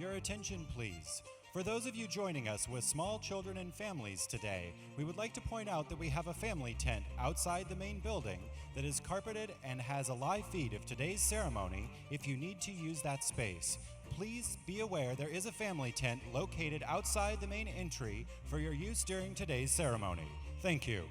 Your attention, please. For those of you joining us with small children and families today, we would like to point out that we have a family tent outside the main building that is carpeted and has a live feed of today's ceremony if you need to use that space. Please be aware there is a family tent located outside the main entry for your use during today's ceremony. Thank you.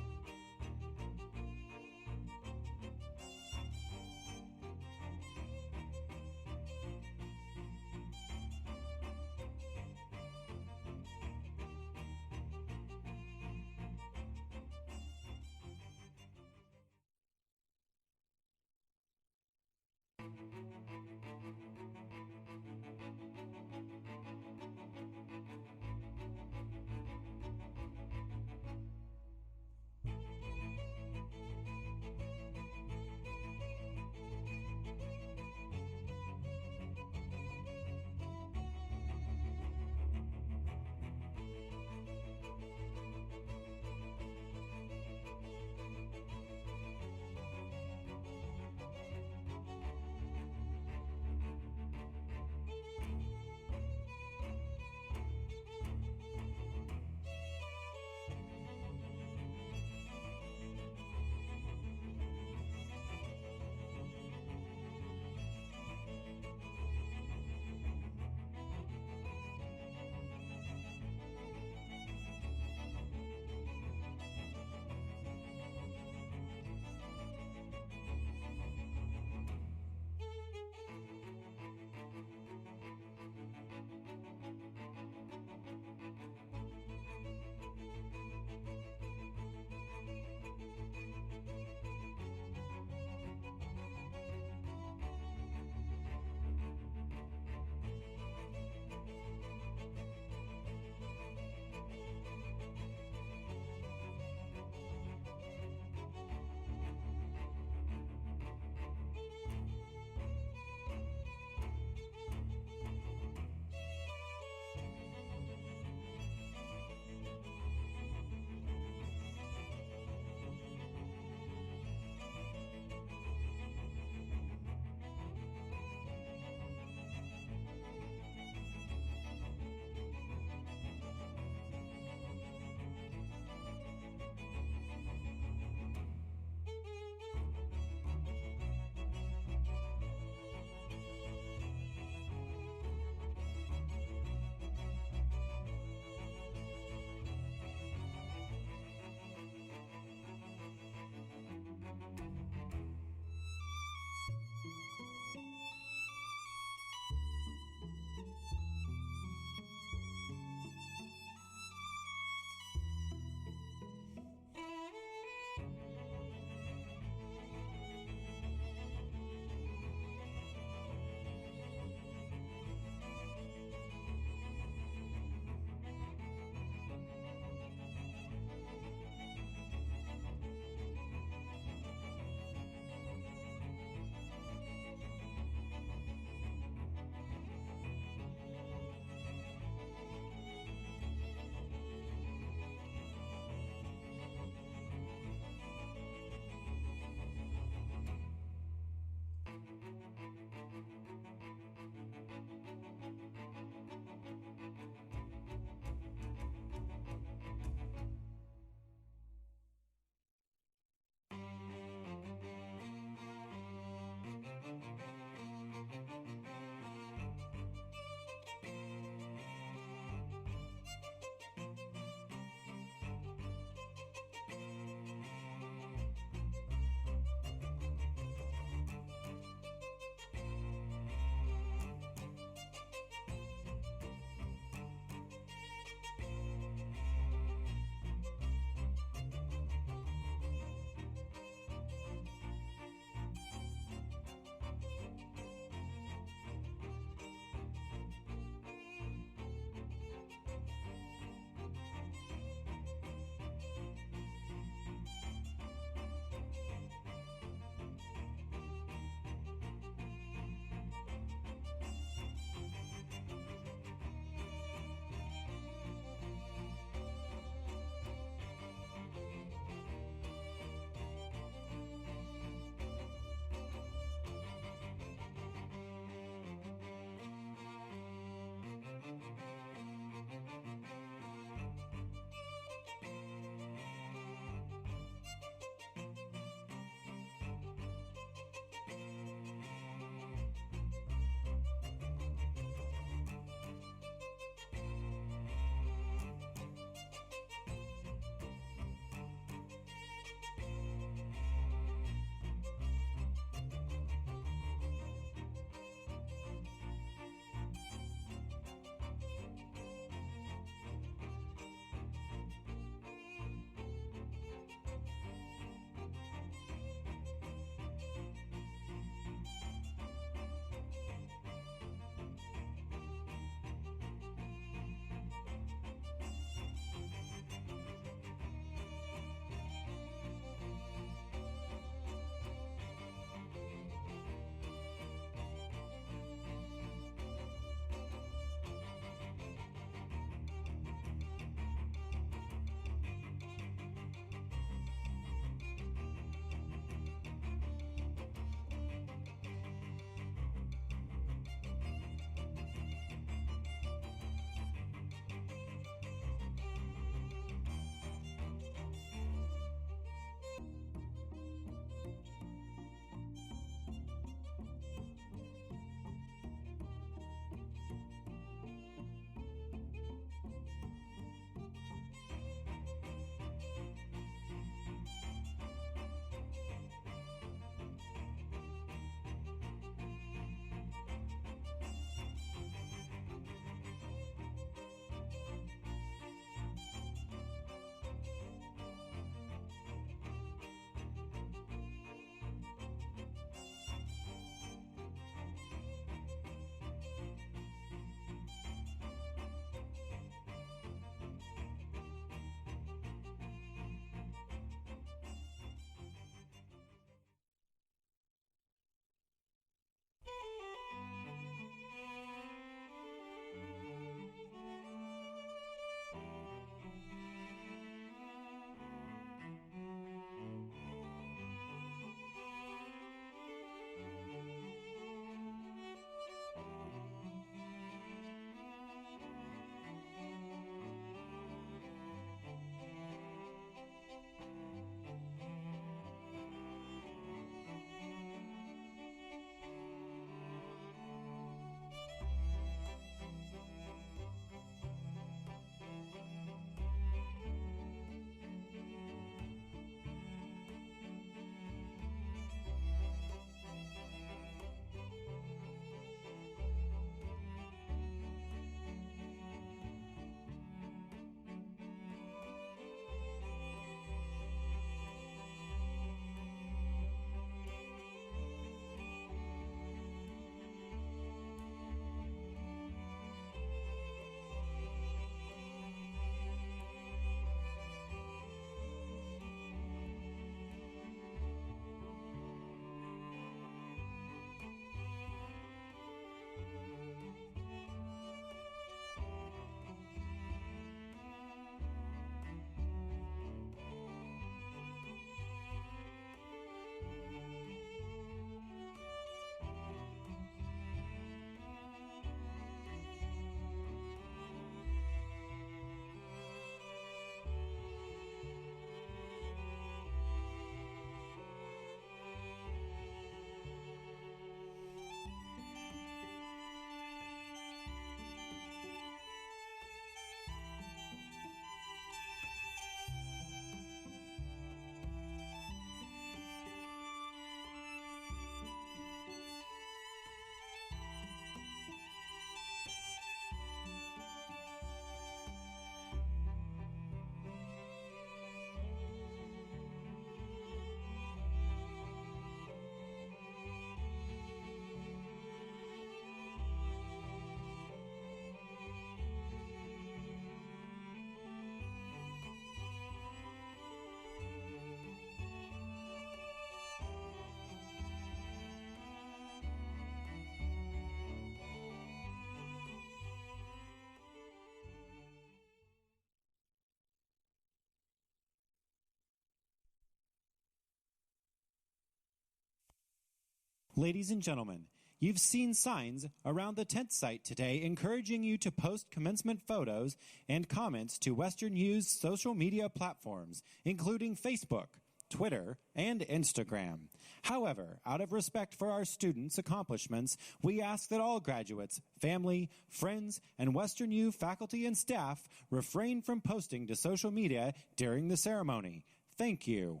Ladies and gentlemen, you've seen signs around the tent site today encouraging you to post commencement photos and comments to WesternU's social media platforms, including Facebook, Twitter, and Instagram. However, out of respect for our students' accomplishments, we ask that all graduates, family, friends, and WesternU faculty and staff refrain from posting to social media during the ceremony. Thank you.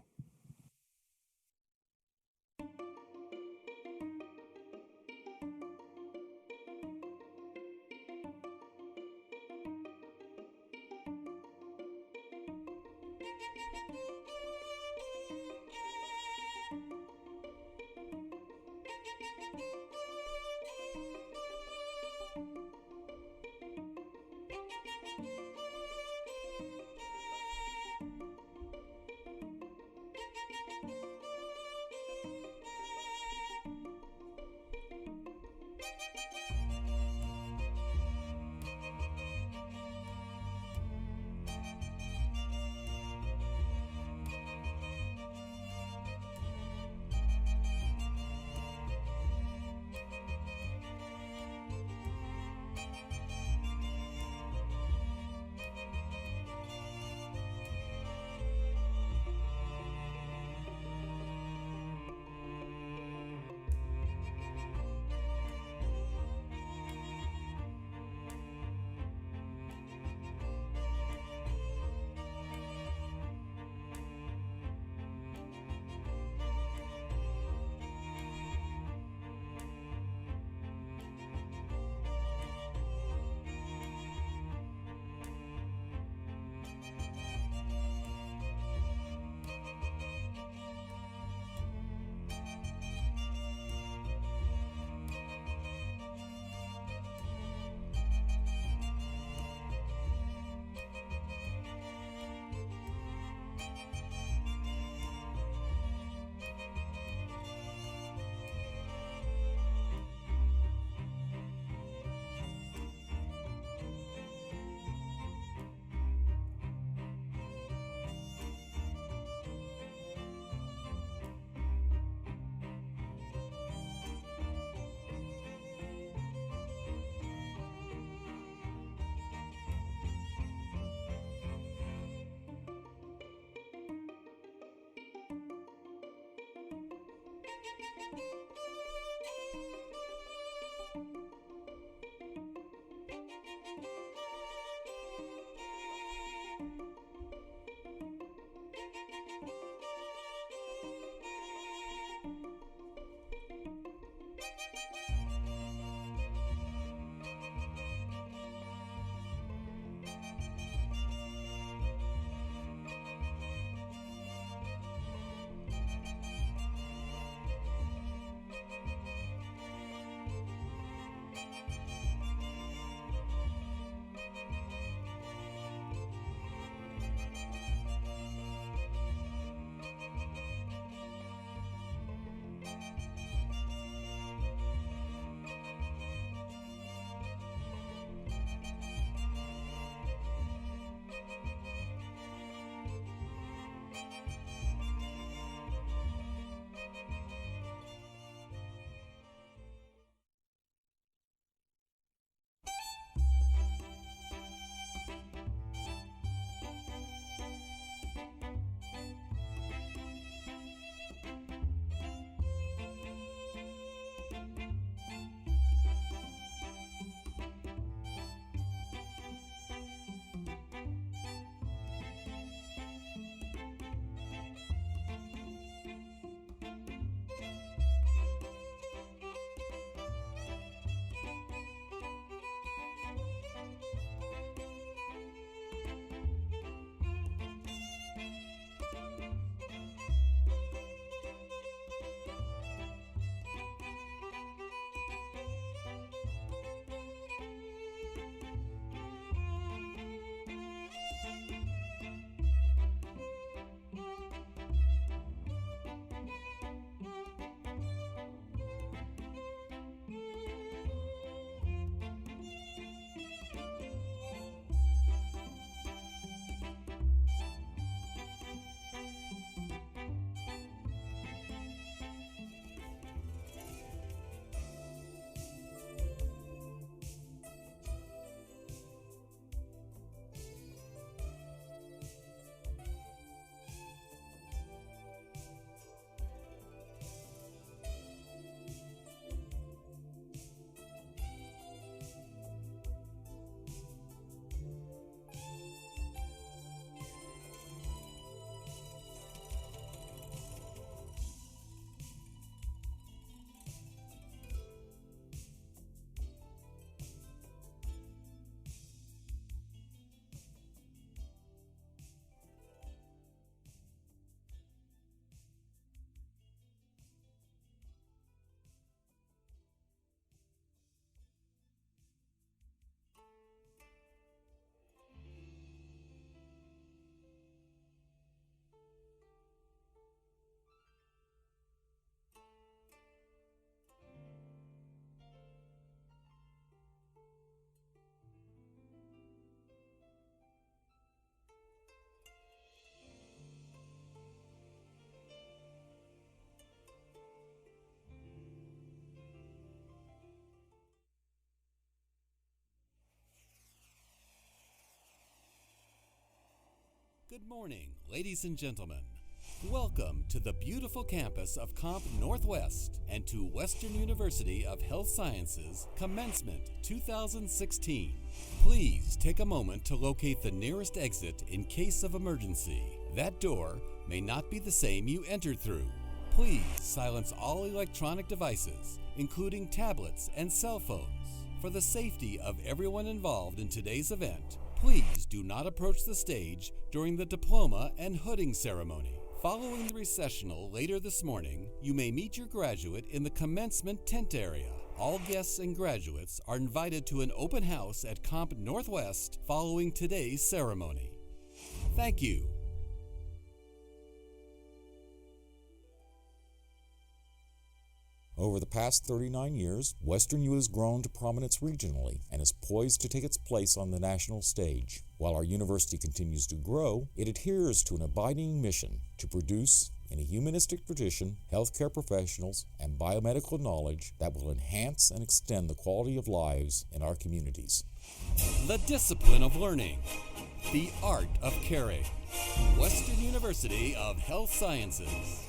Good morning, ladies and gentlemen. Welcome to the beautiful campus of Comp Northwest and to Western University of Health Sciences Commencement 2016. Please take a moment to locate the nearest exit in case of emergency. That door may not be the same you entered through. Please silence all electronic devices, including tablets and cell phones. For the safety of everyone involved in today's event, please do not approach the stage during the diploma and hooding ceremony. Following the recessional later this morning, you may meet your graduate in the commencement tent area. All guests and graduates are invited to an open house at Comp Northwest following today's ceremony. Thank you. Over the past 39 years, WesternU has grown to prominence regionally and is poised to take its place on the national stage. While our university continues to grow, it adheres to an abiding mission to produce, in a humanistic tradition, healthcare professionals and biomedical knowledge that will enhance and extend the quality of lives in our communities. The discipline of learning, the art of caring. Western University of Health Sciences.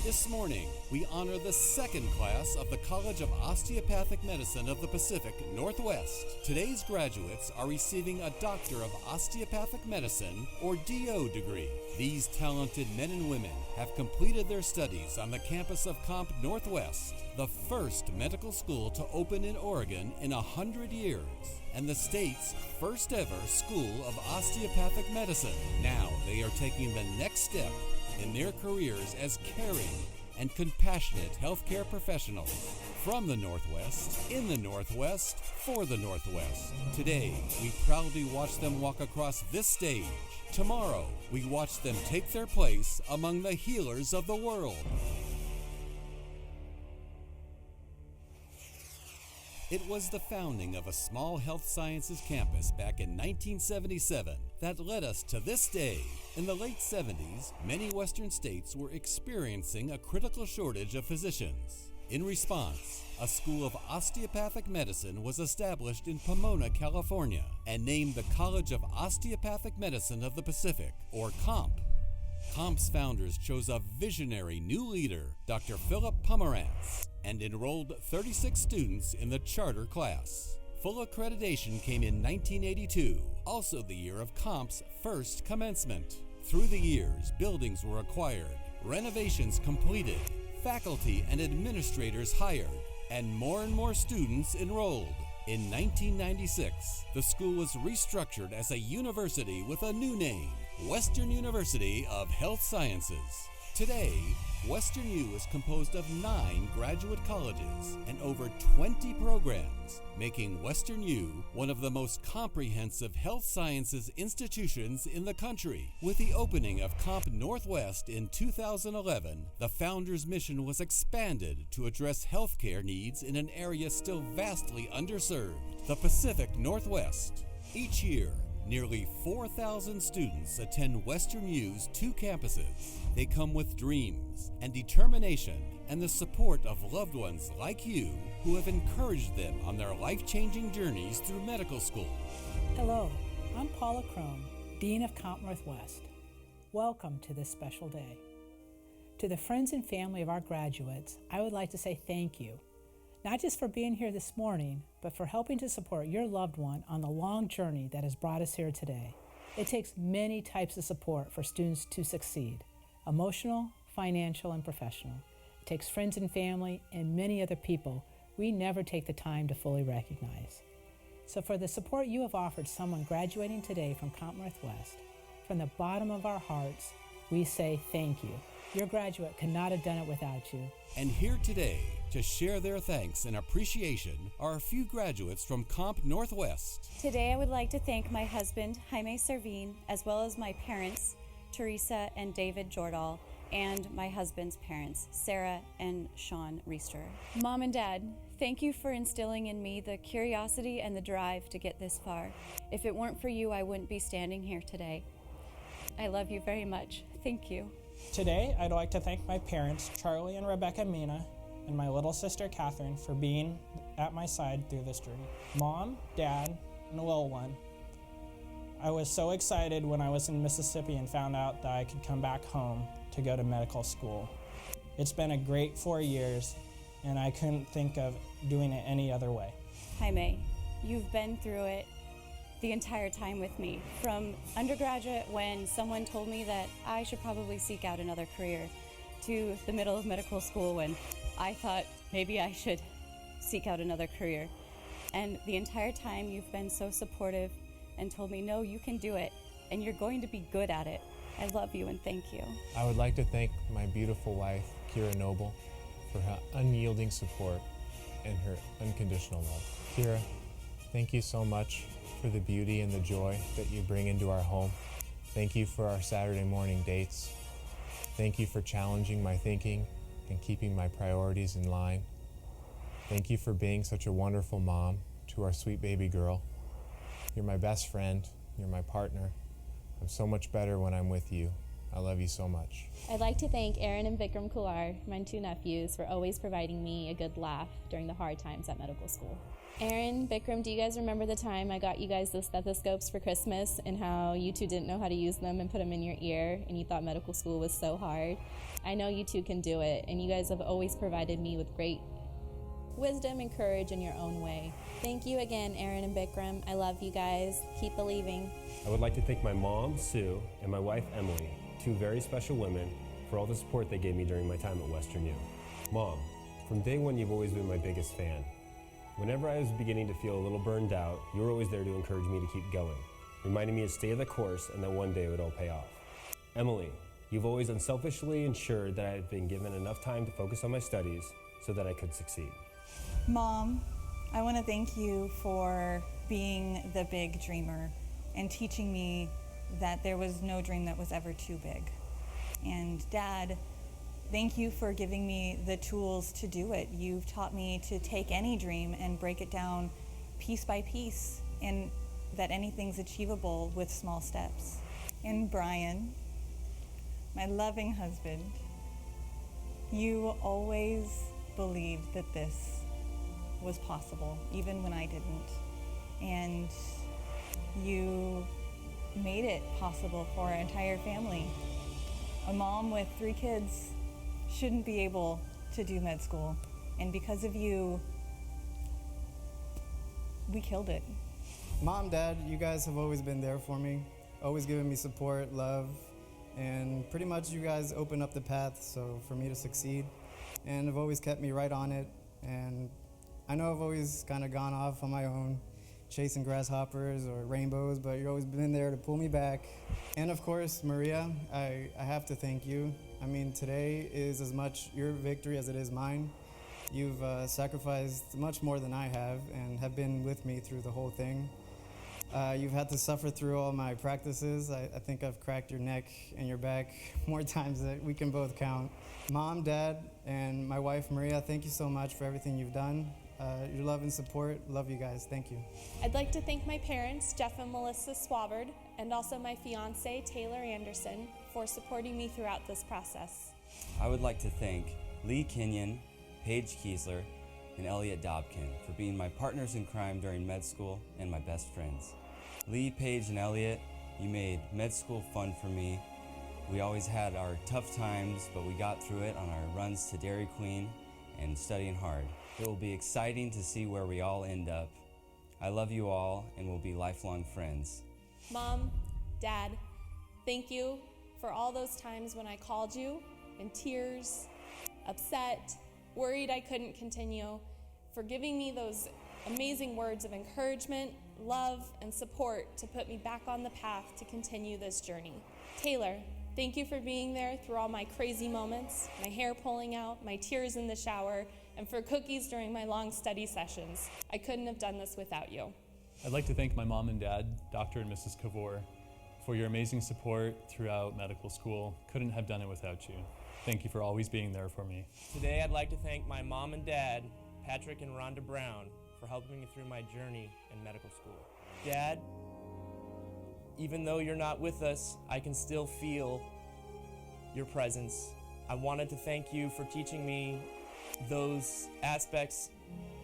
This morning, we honor the second class of the College of Osteopathic Medicine of the Pacific Northwest. Today's graduates are receiving a Doctor of Osteopathic Medicine, or DO degree. These talented men and women have completed their studies on the campus of Comp Northwest, the first medical school to open in Oregon in 100 years, and the state's first ever School of Osteopathic Medicine. Now they are taking the next step in their careers as caring and compassionate healthcare professionals from the Northwest, in the Northwest, for the Northwest. Today, we proudly watch them walk across this stage. Tomorrow, we watch them take their place among the healers of the world. It was the founding of a small health sciences campus back in 1977 that led us to this day. In the late 70s, many Western states were experiencing a critical shortage of physicians. In response, a school of osteopathic medicine was established in Pomona, California, and named the College of Osteopathic Medicine of the Pacific, or COMP. COMP's founders chose a visionary new leader, Dr. Philip Pomerantz, and enrolled 36 students in the charter class. Full accreditation came in 1982, also the year of COMP's first commencement. Through the years, buildings were acquired, renovations completed, faculty and administrators hired, and more students enrolled. In 1996, the school was restructured as a university with a new name, Western University of Health Sciences. Today, WesternU is composed of 9 graduate colleges and over 20 programs, making WesternU one of the most comprehensive health sciences institutions in the country. With the opening of Comp Northwest in 2011, the founders' mission was expanded to address healthcare needs in an area still vastly underserved, the Pacific Northwest. Each year, nearly 4,000 students attend WesternU's 2 campuses. They come with dreams and determination and the support of loved ones like you who have encouraged them on their life-changing journeys through medical school. Hello, I'm Paula Crone, Dean of Comp Northwest. Welcome to this special day. To the friends and family of our graduates, I would like to say thank you, not just for being here this morning, but for helping to support your loved one on the long journey that has brought us here today. It takes many types of support for students to succeed: emotional, financial, and professional. It takes friends and family and many other people we never take the time to fully recognize. So for the support you have offered someone graduating today from Comp Northwest, from the bottom of our hearts, we say thank you. Your graduate could not have done it without you. And here today to share their thanks and appreciation are a few graduates from Comp Northwest. Today I would like to thank my husband, Jaime Servin, as well as my parents, Teresa and David Jordahl, and my husband's parents, Sarah and Sean Reister. Mom and Dad, thank you for instilling in me the curiosity and the drive to get this far. If it weren't for you, I wouldn't be standing here today. I love you very much. Thank you. Today, I'd like to thank my parents, Charlie and Rebecca Mina, and my little sister, Catherine, for being at my side through this journey. Mom, Dad, and the little one, I was so excited when I was in Mississippi and found out that I could come back home to go to medical school. It's been a great 4 years, and I couldn't think of doing it any other way. Hi, May. You've been through it the entire time with me. From undergraduate, when someone told me that I should probably seek out another career, to the middle of medical school when I thought maybe I should seek out another career. And the entire time you've been so supportive and told me, no, you can do it, and you're going to be good at it. I love you and thank you. I would like to thank my beautiful wife, Kira Noble, for her unyielding support and her unconditional love. Kira, thank you so much for the beauty and the joy that you bring into our home. Thank you for our Saturday morning dates. Thank you for challenging my thinking and keeping my priorities in line. Thank you for being such a wonderful mom to our sweet baby girl. You're my best friend. You're my partner. I'm so much better when I'm with you. I love you so much. I'd like to thank Aaron and Vikram Kular, my two nephews, for always providing me a good laugh during the hard times at medical school. Aaron, Vikram, do you guys remember the time I got you guys those stethoscopes for Christmas and how you two didn't know how to use them and put them in your ear and you thought medical school was so hard? I know you two can do it, and you guys have always provided me with great wisdom and courage in your own way. Thank you again, Aaron and Bikram. I love you guys. Keep believing. I would like to thank my mom, Sue, and my wife, Emily, two very special women, for all the support they gave me during my time at WesternU. Mom, from day one, you've always been my biggest fan. Whenever I was beginning to feel a little burned out, you were always there to encourage me to keep going, reminding me to stay the course and that one day it would all pay off. Emily, you've always unselfishly ensured that I had been given enough time to focus on my studies so that I could succeed. Mom, I want to thank you for being the big dreamer and teaching me that there was no dream that was ever too big. And Dad, thank you for giving me the tools to do it. You've taught me to take any dream and break it down piece by piece, and that anything's achievable with small steps. And Brian, my loving husband, you always believed that this was possible, even when I didn't. And you made it possible for our entire family. A mom with 3 kids shouldn't be able to do med school. And because of you, we killed it. Mom, Dad, you guys have always been there for me, always given me support, love, and pretty much you guys opened up the path so for me to succeed, and have always kept me right on it. And I know I've always kind of gone off on my own, chasing grasshoppers or rainbows, but you've always been there to pull me back. And of course, Maria, I have to thank you. I mean, today is as much your victory as it is mine. You've sacrificed much more than I have and have been with me through the whole thing. You've had to suffer through all my practices. I think I've cracked your neck and your back more times than we can both count. Mom, Dad, and my wife, Maria, thank you so much for everything you've done. Your love and support, love you guys, thank you. I'd like to thank my parents, Jeff and Melissa Swabbard, and also my fiance, Taylor Anderson, for supporting me throughout this process. I would like to thank Lee Kenyon, Paige Kiesler, and Elliot Dobkin for being my partners in crime during med school and my best friends. Lee, Paige, and Elliot, you made med school fun for me. We always had our tough times, but we got through it on our runs to Dairy Queen and studying hard. It will be exciting to see where we all end up. I love you all and will be lifelong friends. Mom, Dad, thank you for all those times when I called you in tears, upset, worried I couldn't continue, for giving me those amazing words of encouragement, love, and support to put me back on the path to continue this journey. Taylor, thank you for being there through all my crazy moments, my hair pulling out, my tears in the shower, and for cookies during my long study sessions. I couldn't have done this without you. I'd like to thank my mom and dad, Dr. and Mrs. Kavor, for your amazing support throughout medical school. Couldn't have done it without you. Thank you for always being there for me. Today I'd like to thank my mom and dad, Patrick and Rhonda Brown, for helping me through my journey in medical school. Dad, even though you're not with us, I can still feel your presence. I wanted to thank you for teaching me those aspects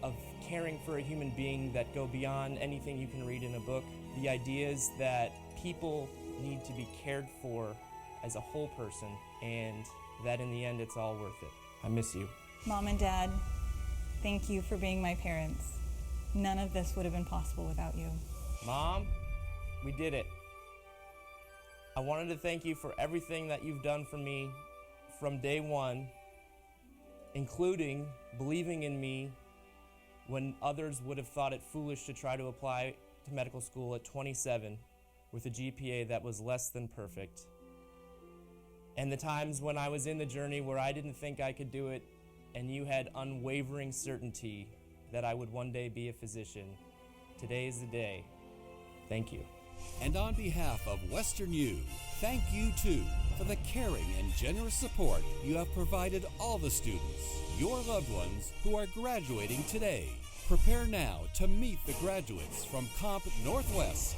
of caring for a human being that go beyond anything you can read in a book. The ideas that people need to be cared for as a whole person, and that in the end it's all worth it. I miss you. Mom and Dad, thank you for being my parents. None of this would have been possible without you. Mom, we did it. I wanted to thank you for everything that you've done for me from day one, including believing in me when others would have thought it foolish to try to apply to medical school at 27 with a GPA that was less than perfect. And the times when I was in the journey where I didn't think I could do it, and you had unwavering certainty that I would one day be a physician. Today is the day. Thank you. And on behalf of WesternU, thank you too for the caring and generous support you have provided all the students, your loved ones who are graduating today. Prepare now to meet the graduates from Comp Northwest.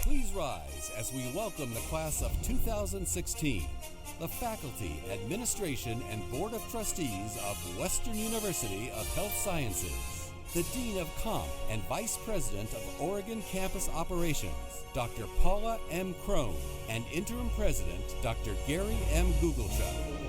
Please rise as we welcome the class of 2016, the faculty, administration, and board of trustees of Western University of Health Sciences, the Dean of Comp and Vice President of Oregon Campus Operations, Dr. Paula M. Crone, and Interim President, Dr. Gary M. Gugelchuk.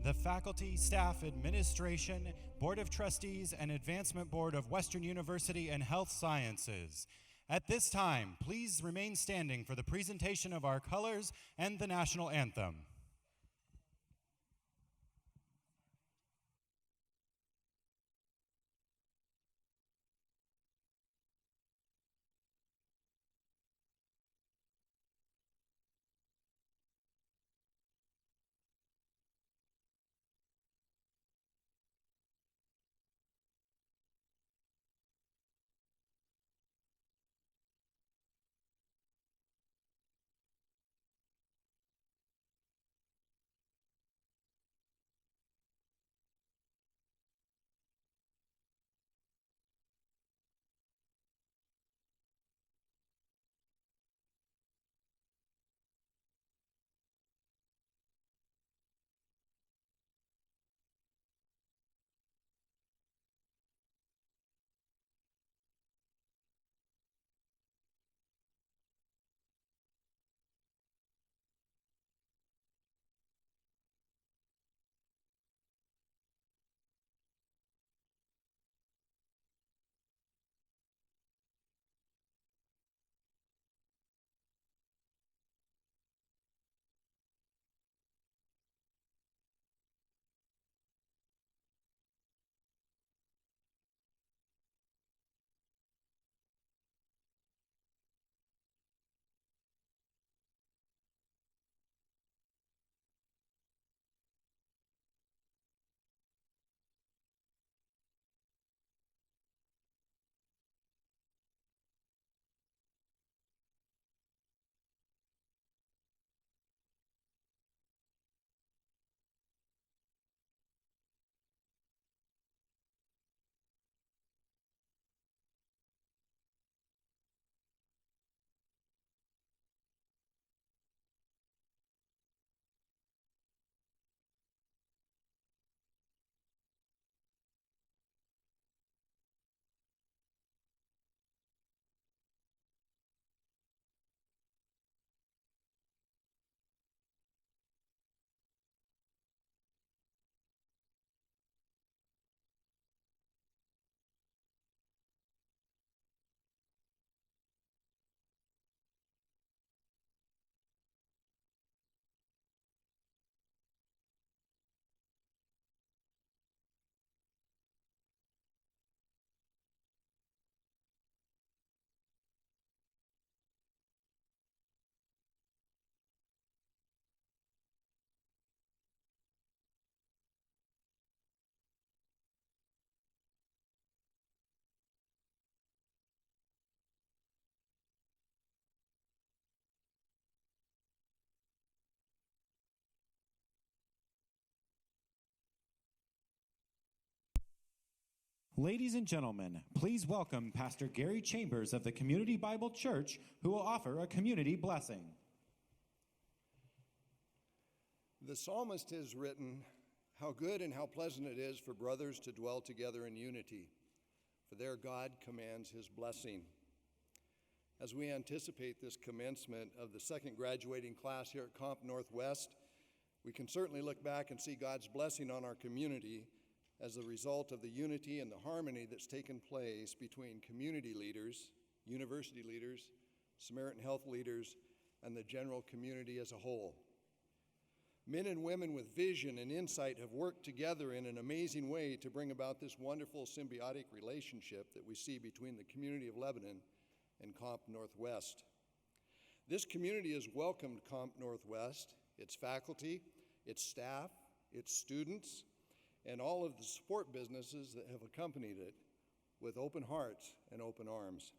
the faculty, staff, administration, Board of Trustees, and Advancement Board of Western University and Health Sciences. At this time, please remain standing for the presentation of our colors and the national anthem. Ladies and gentlemen, please welcome Pastor Gary Chambers of the Community Bible Church, who will offer a community blessing. The psalmist has written, "How good and how pleasant it is for brothers to dwell together in unity, for there God commands his blessing." As we anticipate this commencement of the second graduating class here at Comp Northwest, we can certainly look back and see God's blessing on our community as a result of the unity and the harmony that's taken place between community leaders, university leaders, Samaritan Health leaders, and the general community as a whole. Men and women with vision and insight have worked together in an amazing way to bring about this wonderful symbiotic relationship that we see between the community of Lebanon and Comp Northwest. This community has welcomed Comp Northwest, its faculty, its staff, its students, and all of the support businesses that have accompanied it with open hearts and open arms.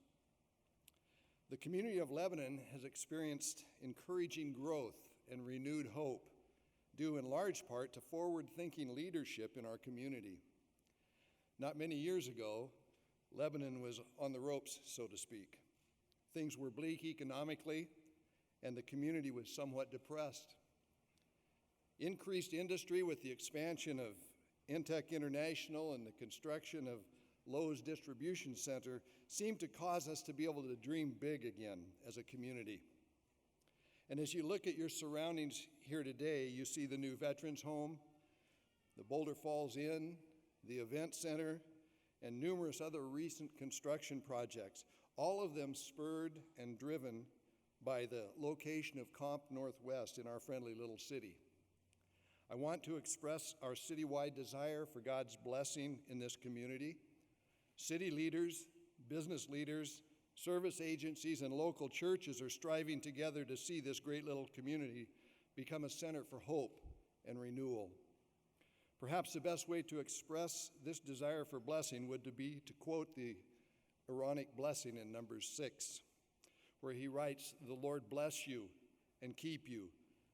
The community of Lebanon has experienced encouraging growth and renewed hope, due in large part to forward-thinking leadership in our community. Not many years ago, Lebanon was on the ropes, so to speak. Things were bleak economically, and the community was somewhat depressed. Increased industry with the expansion of Intech International and the construction of Lowe's Distribution Center seemed to cause us to be able to dream big again as a community. And as you look at your surroundings here today, you see the new Veterans Home, the Boulder Falls Inn, the Event Center, and numerous other recent construction projects, all of them spurred and driven by the location of Comp Northwest in our friendly little city. I want to express our citywide desire for God's blessing in this community. City leaders, business leaders, service agencies, and local churches are striving together to see this great little community become a center for hope and renewal. Perhaps the best way to express this desire for blessing would be to quote the Aaronic blessing in Numbers 6, where he writes, "The Lord bless you and keep you.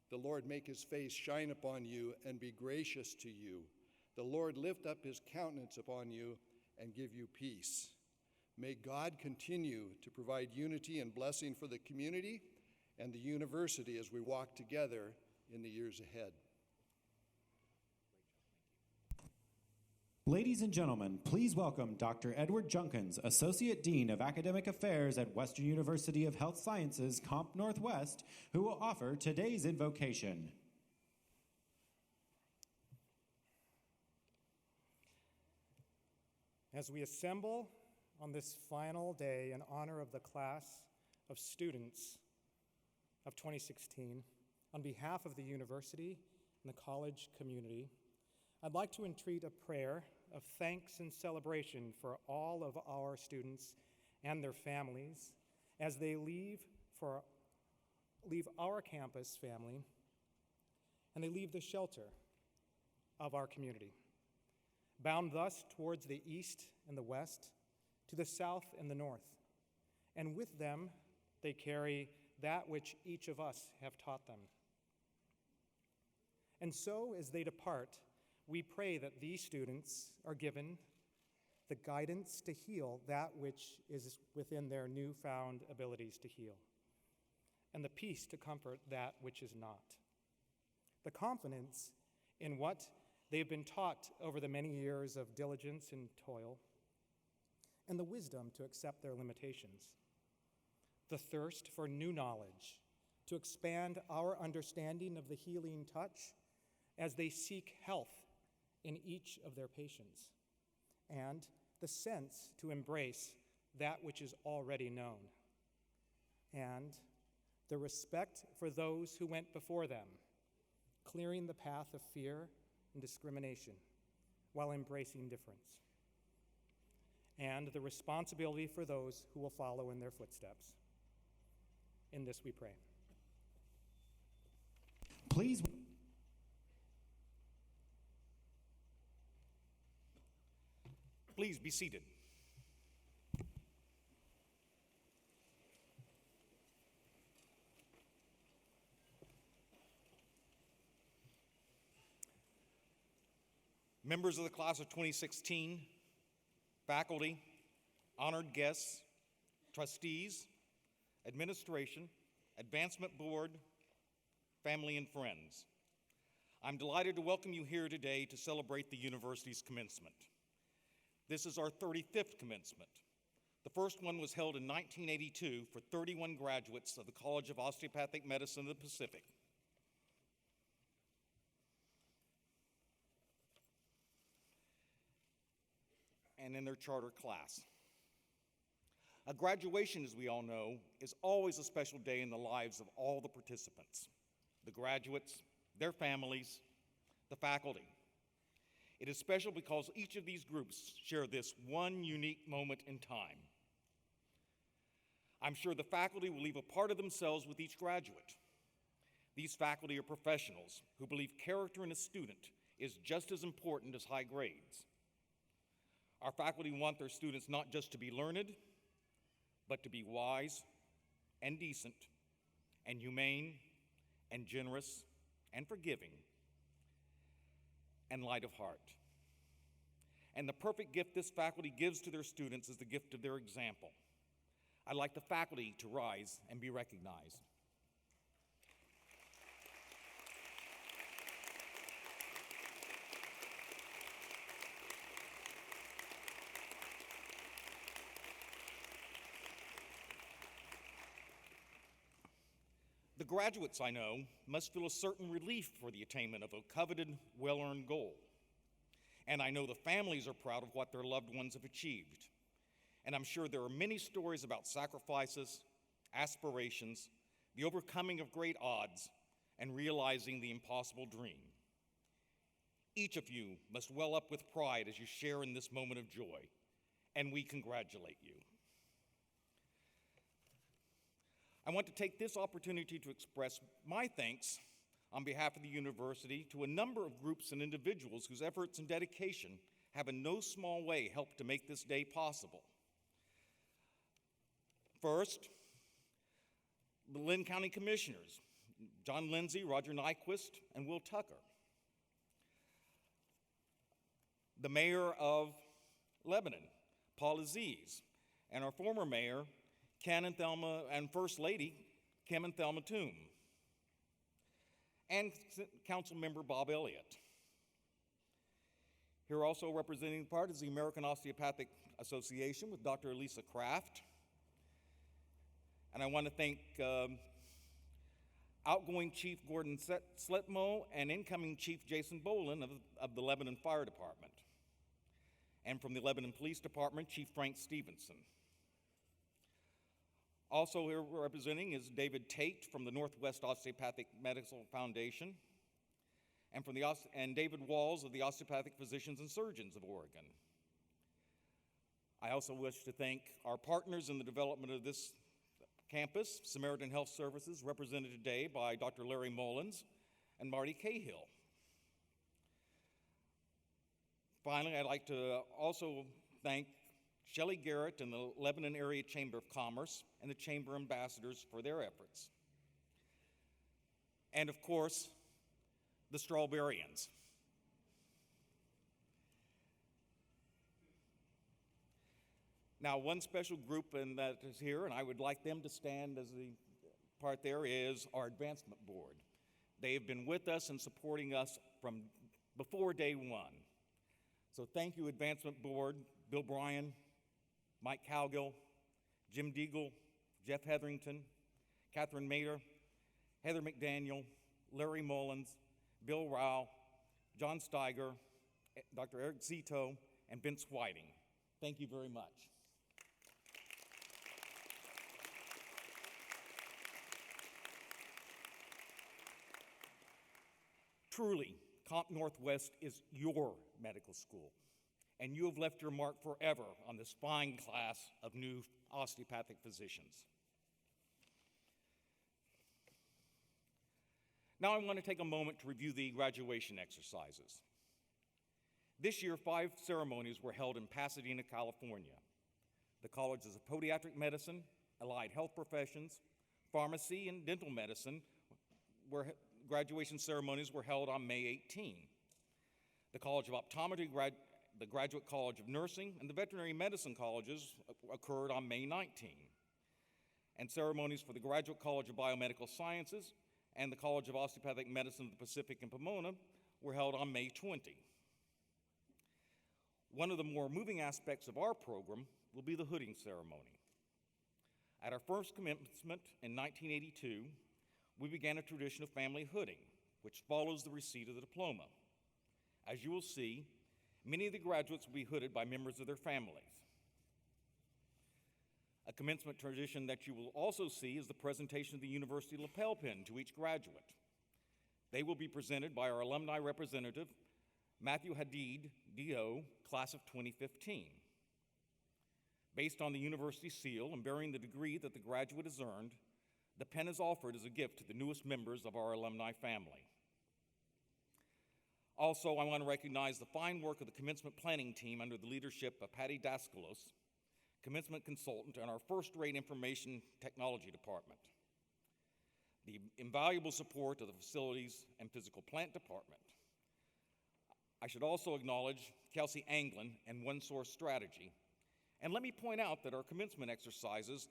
The Lord make his face shine upon you and be gracious to you. The Lord lift up his countenance upon you and give you peace." May God continue to provide unity and blessing for the community and the university as we walk together in the years ahead. Ladies and gentlemen, please welcome Dr. Edward Junkins, Associate Dean of Academic Affairs at Western University of Health Sciences, Comp Northwest, who will offer today's invocation. As we assemble on this final day in honor of the class of students of 2016, on behalf of the university and the college community, I'd like to entreat a prayer of thanks and celebration for all of our students and their families as they leave our campus family and they leave the shelter of our community, bound thus towards the east and the west, to the south and the north. And with them, they carry that which each of us have taught them. And so, as they depart, we pray that these students are given the guidance to heal that which is within their newfound abilities to heal, and the peace to comfort that which is not, the confidence in what they've been taught over the many years of diligence and toil, and the wisdom to accept their limitations, the thirst for new knowledge to expand our understanding of the healing touch as they seek health in each of their patients, and the sense to embrace that which is already known, and the respect for those who went before them, clearing the path of fear and discrimination while embracing difference, and the responsibility for those who will follow in their footsteps. In this we pray. Please. Please be seated. Members of the class of 2016, faculty, honored guests, trustees, administration, advancement board, family, and friends, I'm delighted to welcome you here today to celebrate the university's commencement. This is our 35th commencement. The first one was held in 1982 for 31 graduates of the College of Osteopathic Medicine of the Pacific. And in their charter class. A graduation, as we all know, is always a special day in the lives of all the participants, the graduates, their families, the faculty. It is special because each of these groups share this one unique moment in time. I'm sure the faculty will leave a part of themselves with each graduate. These faculty are professionals who believe character in a student is just as important as high grades. Our faculty want their students not just to be learned, but to be wise and decent and humane and generous and forgiving and light of heart. And the perfect gift this faculty gives to their students is the gift of their example. I'd like the faculty to rise and be recognized. The graduates, I know, must feel a certain relief for the attainment of a coveted, well-earned goal. And I know the families are proud of what their loved ones have achieved. And I'm sure there are many stories about sacrifices, aspirations, the overcoming of great odds, and realizing the impossible dream. Each of you must well up with pride as you share in this moment of joy, and we congratulate you. I want to take this opportunity to express my thanks on behalf of the university to a number of groups and individuals whose efforts and dedication have in no small way helped to make this day possible. First, the Lynn County Commissioners, John Lindsay, Roger Nyquist, and Will Tucker. The Mayor of Lebanon, Paul Aziz, and our former mayor, Ken and Thelma, and First Lady, Kim and Thelma Toom, and Council Member Bob Elliott. Here also representing the part is the American Osteopathic Association with Dr. Elisa Kraft. And I want to thank outgoing Chief Gordon Sletmo and incoming Chief Jason Bolin of the Lebanon Fire Department. And from the Lebanon Police Department, Chief Frank Stevenson. Also here representing is David Tate from the Northwest Osteopathic Medical Foundation, and David Walls of the Osteopathic Physicians and Surgeons of Oregon. I also wish to thank our partners in the development of this campus, Samaritan Health Services, represented today by Dr. Larry Mullins and Marty Cahill. Finally, I'd like to also thank Shelley Garrett and the Lebanon Area Chamber of Commerce and the Chamber ambassadors for their efforts. And of course, the Strawberrians. Now, one special group that is here, and I would like them to stand as the part there, is our Advancement Board. They have been with us and supporting us from before day one. So thank you, Advancement Board, Bill Bryan, Mike Cowgill, Jim Deagle, Jeff Hetherington, Catherine Mader, Heather McDaniel, Larry Mullins, Bill Rao, John Steiger, Dr. Eric Zito, and Vince Whiting. Thank you very much. Truly, Comp Northwest is your medical school, and you have left your mark forever on this fine class of new osteopathic physicians. Now I want to take a moment to review the graduation exercises. This year, 5 ceremonies were held in Pasadena, California. The colleges of Podiatric Medicine, Allied Health Professions, Pharmacy, and Dental Medicine graduation ceremonies were held on May 18. The College of Optometry, the Graduate College of Nursing, and the Veterinary Medicine colleges occurred on May 19. And ceremonies for the Graduate College of Biomedical Sciences and the College of Osteopathic Medicine of the Pacific in Pomona were held on May 20. One of the more moving aspects of our program will be the hooding ceremony. At our first commencement in 1982, we began a tradition of family hooding, which follows the receipt of the diploma. As you will see, many of the graduates will be hooded by members of their families. A commencement tradition that you will also see is the presentation of the university lapel pin to each graduate. They will be presented by our alumni representative, Matthew Hadid, DO, class of 2015. Based on the university seal and bearing the degree that the graduate has earned, the pen is offered as a gift to the newest members of our alumni family. Also, I want to recognize the fine work of the commencement planning team under the leadership of Patty Daskalos, commencement consultant in our first-rate information technology department. The invaluable support of the facilities and physical plant department. I should also acknowledge Kelsey Anglin and One Source Strategy. And let me point out that our commencement exercises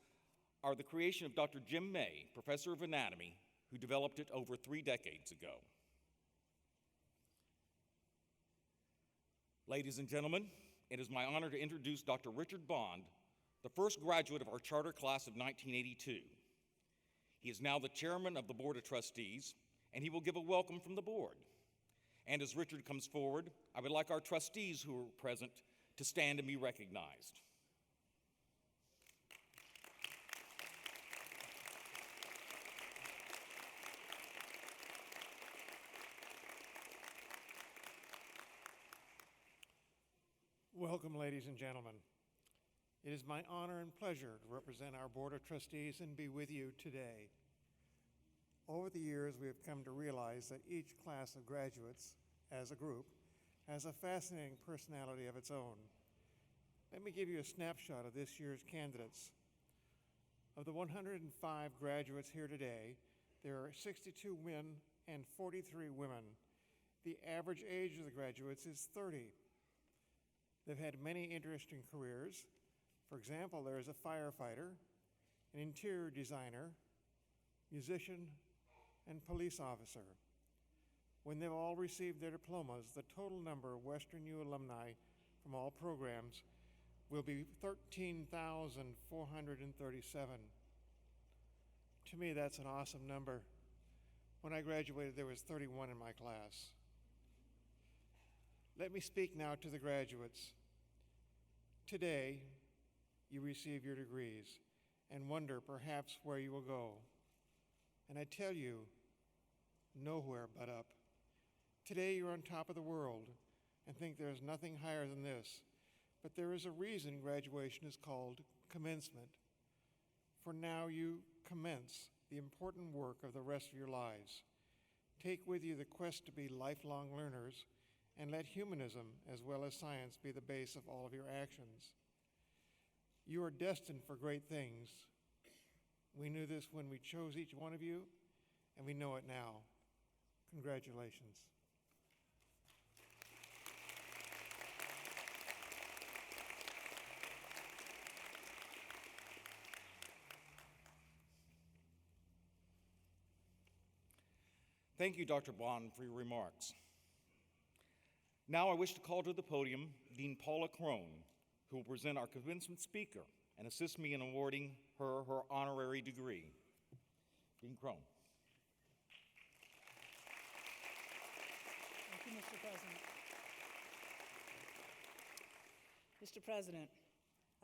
are the creation of Dr. Jim May, professor of anatomy, who developed it over 3 decades ago. Ladies and gentlemen, it is my honor to introduce Dr. Richard Bond, the first graduate of our charter class of 1982. He is now the chairman of the Board of Trustees, and he will give a welcome from the board. And as Richard comes forward, I would like our trustees who are present to stand and be recognized. Welcome, ladies and gentlemen. It is my honor and pleasure to represent our Board of Trustees and be with you today. Over the years, we have come to realize that each class of graduates, as a group, has a fascinating personality of its own. Let me give you a snapshot of this year's candidates. Of the 105 graduates here today, there are 62 men and 43 women. The average age of the graduates is 30. They've had many interesting careers. For example, there is a firefighter, an interior designer, musician, and police officer. When they've all received their diplomas, the total number of WesternU alumni from all programs will be 13,437. To me, that's an awesome number. When I graduated, there was 31 in my class. Let me speak now to the graduates. Today, you receive your degrees and wonder perhaps where you will go. And I tell you, nowhere but up. Today, you're on top of the world and think there's nothing higher than this. But there is a reason graduation is called commencement. For now, you commence the important work of the rest of your lives. Take with you the quest to be lifelong learners, and let humanism as well as science be the base of all of your actions. You are destined for great things. We knew this when we chose each one of you, and we know it now. Congratulations. Thank you, Dr. Bond, for your remarks. Now I wish to call to the podium Dean Paula Crone, who will present our commencement speaker and assist me in awarding her honorary degree. Dean Crone. Thank you, Mr. President. Mr. President,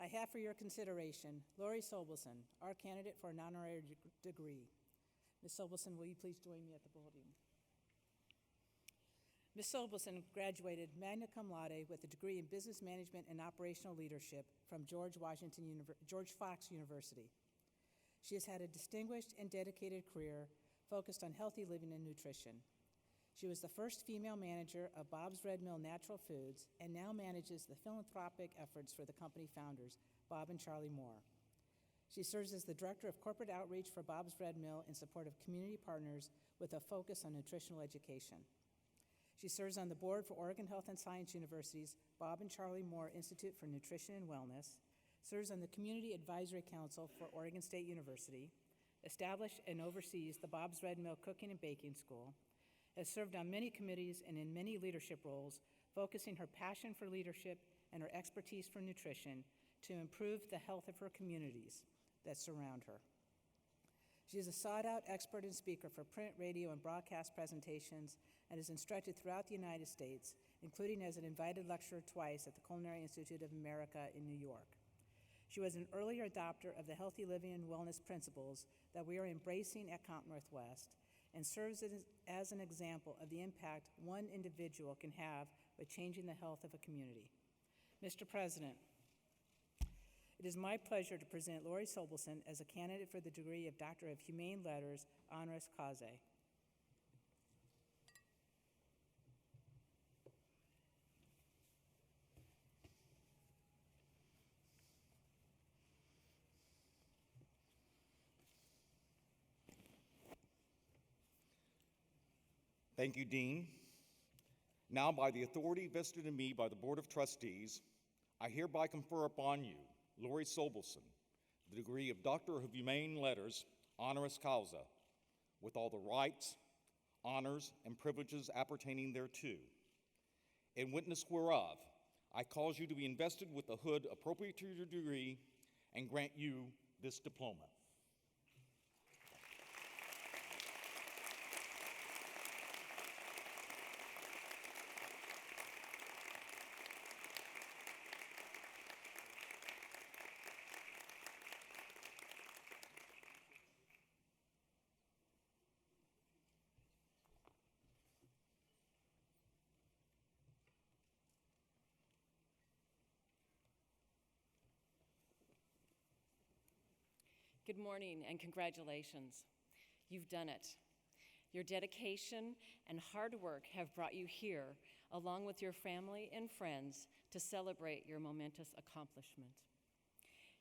I have for your consideration Lori Sobelson, our candidate for an honorary degree. Ms. Sobelson, will you please join me at the podium? Ms. Sobelson graduated magna cum laude with a degree in business management and operational leadership from George Fox University. She has had a distinguished and dedicated career focused on healthy living and nutrition. She was the first female manager of Bob's Red Mill Natural Foods and now manages the philanthropic efforts for the company founders, Bob and Charlie Moore. She serves as the Director of Corporate Outreach for Bob's Red Mill in support of community partners with a focus on nutritional education. She serves on the board for Oregon Health and Science University's Bob and Charlie Moore Institute for Nutrition and Wellness, serves on the Community Advisory Council for Oregon State University, established and oversees the Bob's Red Mill Cooking and Baking School, has served on many committees and in many leadership roles, focusing her passion for leadership and her expertise for nutrition to improve the health of her communities that surround her. She is a sought-out expert and speaker for print, radio, and broadcast presentations and is instructed throughout the United States, including as an invited lecturer twice at the Culinary Institute of America in New York. She was an early adopter of the healthy living and wellness principles that we are embracing at Comp Northwest and serves as an example of the impact one individual can have by changing the health of a community. Mr. President, it is my pleasure to present Lori Sobelson as a candidate for the degree of Doctor of Humane Letters, honoris causa. Thank you, Dean. Now, by the authority vested in me by the Board of Trustees, I hereby confer upon you, Lori Sobelson, the degree of Doctor of Humane Letters, honoris causa, with all the rights, honors, and privileges appertaining thereto. In witness whereof, I cause you to be invested with the hood appropriate to your degree and grant you this diploma. Good morning and congratulations. You've done it. Your dedication and hard work have brought you here, along with your family and friends, to celebrate your momentous accomplishment.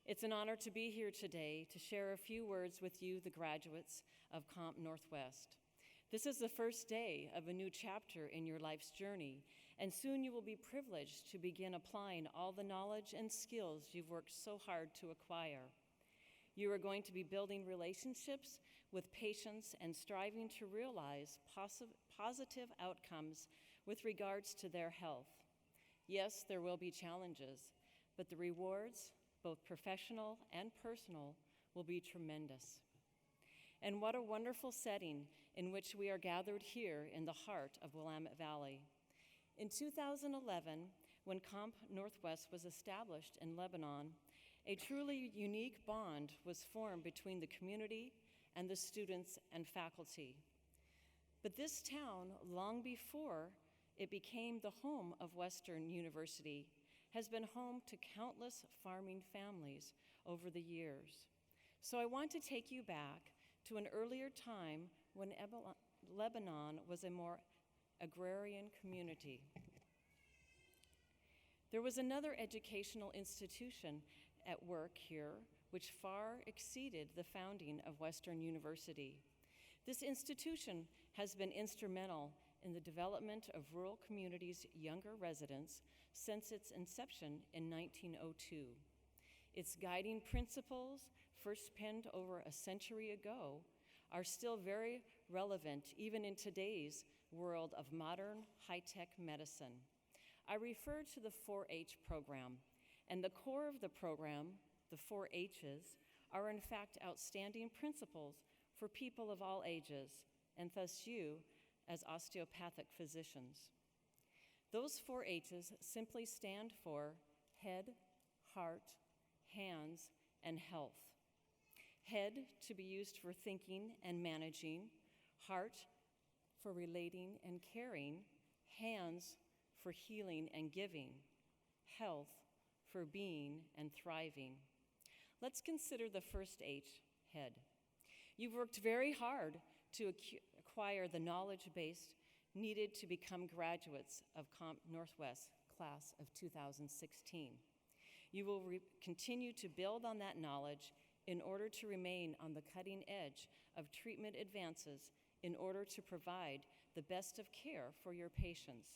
It's an honor to be here today to share a few words with you, the graduates of Comp Northwest. This is the first day of a new chapter in your life's journey, and soon you will be privileged to begin applying all the knowledge and skills you've worked so hard to acquire. You are going to be building relationships with patients and striving to realize positive outcomes with regards to their health. Yes, there will be challenges, but the rewards, both professional and personal, will be tremendous. And what a wonderful setting in which we are gathered here in the heart of Willamette Valley. In 2011, when Comp Northwest was established in Lebanon, a truly unique bond was formed between the community and the students and faculty. But this town, long before it became the home of Western University, has been home to countless farming families over the years. So I want to take you back to an earlier time when Lebanon was a more agrarian community. There was another educational institution at work here which far exceeded the founding of Western University. This institution has been instrumental in the development of rural communities' younger residents since its inception in 1902. Its guiding principles, first penned over a century ago, are still very relevant even in today's world of modern high-tech medicine. I refer to the 4-H program, and the core of the program, the 4 H's, are in fact outstanding principles for people of all ages, and thus you as osteopathic physicians. Those 4 H's simply stand for head, heart, hands, and health. Head to be used for thinking and managing, heart for relating and caring, hands for healing and giving, health for being and thriving. Let's consider the first H, head. You've worked very hard to acquire the knowledge base needed to become graduates of Comp Northwest class of 2016. You will continue to build on that knowledge in order to remain on the cutting edge of treatment advances in order to provide the best of care for your patients.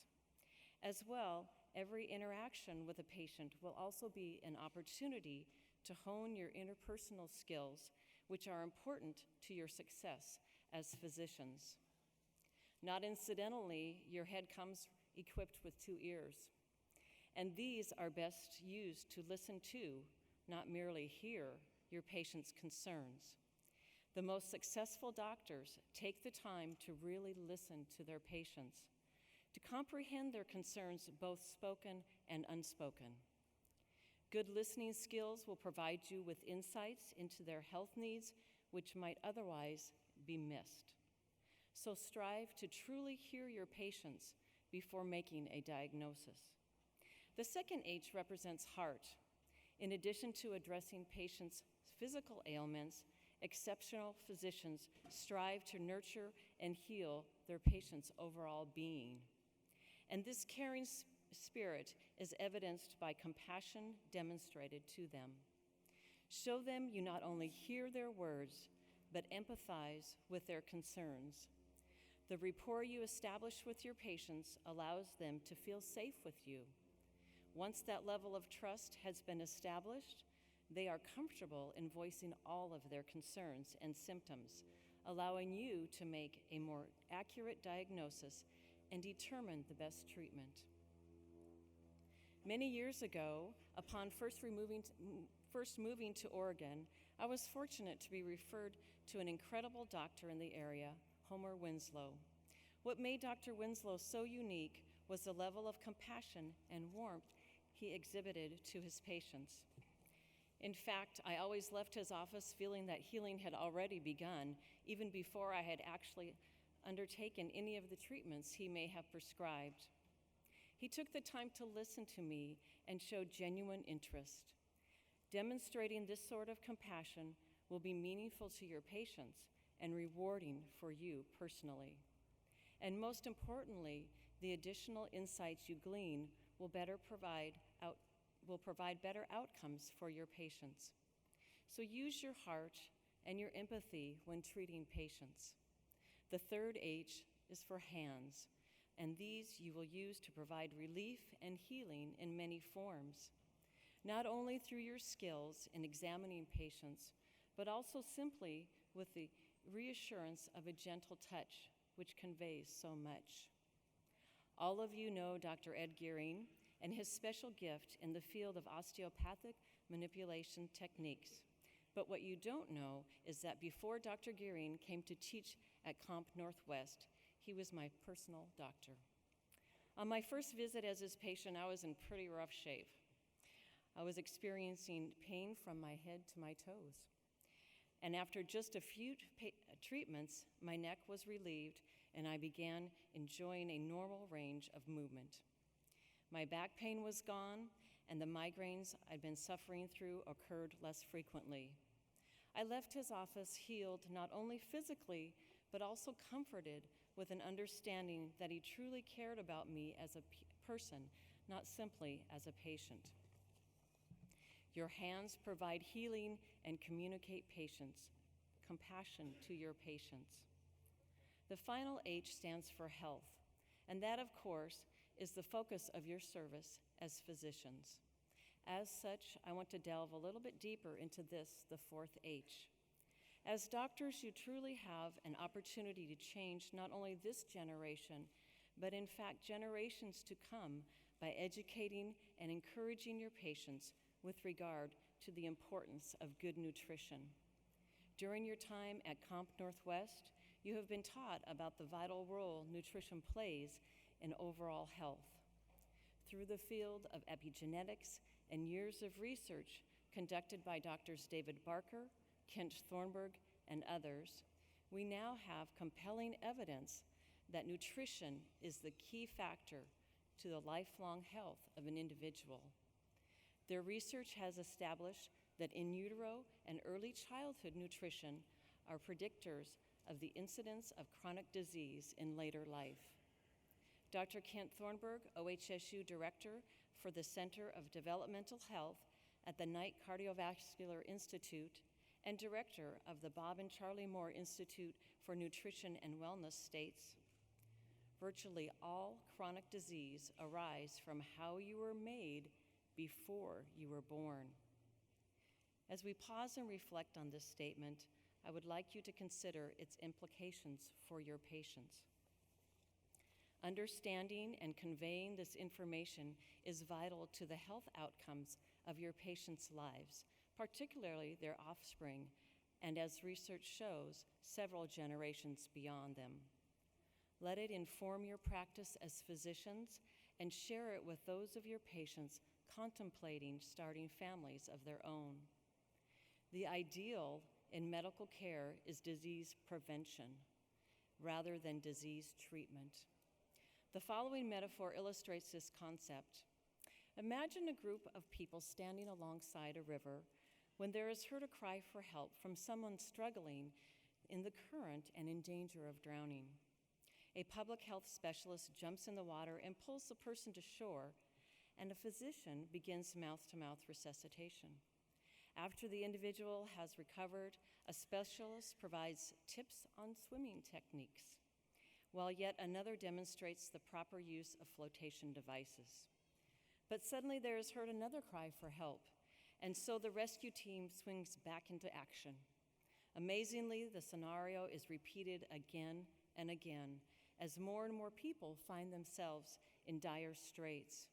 As well, every interaction with a patient will also be an opportunity to hone your interpersonal skills, which are important to your success as physicians. Not incidentally, your head comes equipped with 2 ears, and these are best used to listen to, not merely hear, your patient's concerns. The most successful doctors take the time to really listen to their patients, to comprehend their concerns, both spoken and unspoken. Good listening skills will provide you with insights into their health needs, which might otherwise be missed. So strive to truly hear your patients before making a diagnosis. The second H represents heart. In addition to addressing patients' physical ailments, exceptional physicians strive to nurture and heal their patients' overall being. And this caring spirit is evidenced by compassion demonstrated to them. Show them you not only hear their words, but empathize with their concerns. The rapport you establish with your patients allows them to feel safe with you. Once that level of trust has been established, they are comfortable in voicing all of their concerns and symptoms, allowing you to make a more accurate diagnosis and determine the best treatment. Many years ago, upon first moving to Oregon, I was fortunate to be referred to an incredible doctor in the area, Homer Winslow. What made Dr. Winslow so unique was the level of compassion and warmth he exhibited to his patients. In fact, I always left his office feeling that healing had already begun, even before I had actually undertaken any of the treatments he may have prescribed. He took the time to listen to me and showed genuine interest. Demonstrating this sort of compassion will be meaningful to your patients and rewarding for you personally. And most importantly, the additional insights you glean will provide better outcomes for your patients. So use your heart and your empathy when treating patients. The third H is for hands, and these you will use to provide relief and healing in many forms, not only through your skills in examining patients, but also simply with the reassurance of a gentle touch, which conveys so much. All of you know Dr. Ed Gearing and his special gift in the field of osteopathic manipulation techniques. But what you don't know is that before Dr. Gearing came to teach at Comp Northwest, he was my personal doctor. On my first visit as his patient, I was in pretty rough shape. I was experiencing pain from my head to my toes. And after just a few treatments, my neck was relieved and I began enjoying a normal range of movement. My back pain was gone and the migraines I'd been suffering through occurred less frequently. I left his office healed not only physically, but also comforted with an understanding that he truly cared about me as a person, not simply as a patient. Your hands provide healing and communicate compassion to your patients. The final H stands for health, and that, of course, is the focus of your service as physicians. As such, I want to delve a little bit deeper into this, the fourth H. As doctors, you truly have an opportunity to change not only this generation, but in fact generations to come by educating and encouraging your patients with regard to the importance of good nutrition. During your time at Comp Northwest, you have been taught about the vital role nutrition plays in overall health. Through the field of epigenetics and years of research conducted by Drs. David Barker, Kent Thornburg, and others, we now have compelling evidence that nutrition is the key factor to the lifelong health of an individual. Their research has established that in utero and early childhood nutrition are predictors of the incidence of chronic disease in later life. Dr. Kent Thornburg, OHSU Director for the Center of Developmental Health at the Knight Cardiovascular Institute and Director of the Bob and Charlie Moore Institute for Nutrition and Wellness states, virtually all chronic disease arise from how you were made before you were born. As we pause and reflect on this statement, I would like you to consider its implications for your patients. Understanding and conveying this information is vital to the health outcomes of your patients' lives, particularly their offspring, and as research shows, several generations beyond them. Let it inform your practice as physicians and share it with those of your patients contemplating starting families of their own. The ideal in medical care is disease prevention rather than disease treatment. The following metaphor illustrates this concept. Imagine a group of people standing alongside a river when there is heard a cry for help from someone struggling in the current and in danger of drowning. A public health specialist jumps in the water and pulls the person to shore, and a physician begins mouth-to-mouth resuscitation. After the individual has recovered, a specialist provides tips on swimming techniques, while yet another demonstrates the proper use of flotation devices. But suddenly there is heard another cry for help, and so the rescue team swings back into action. Amazingly, the scenario is repeated again and again as more and more people find themselves in dire straits.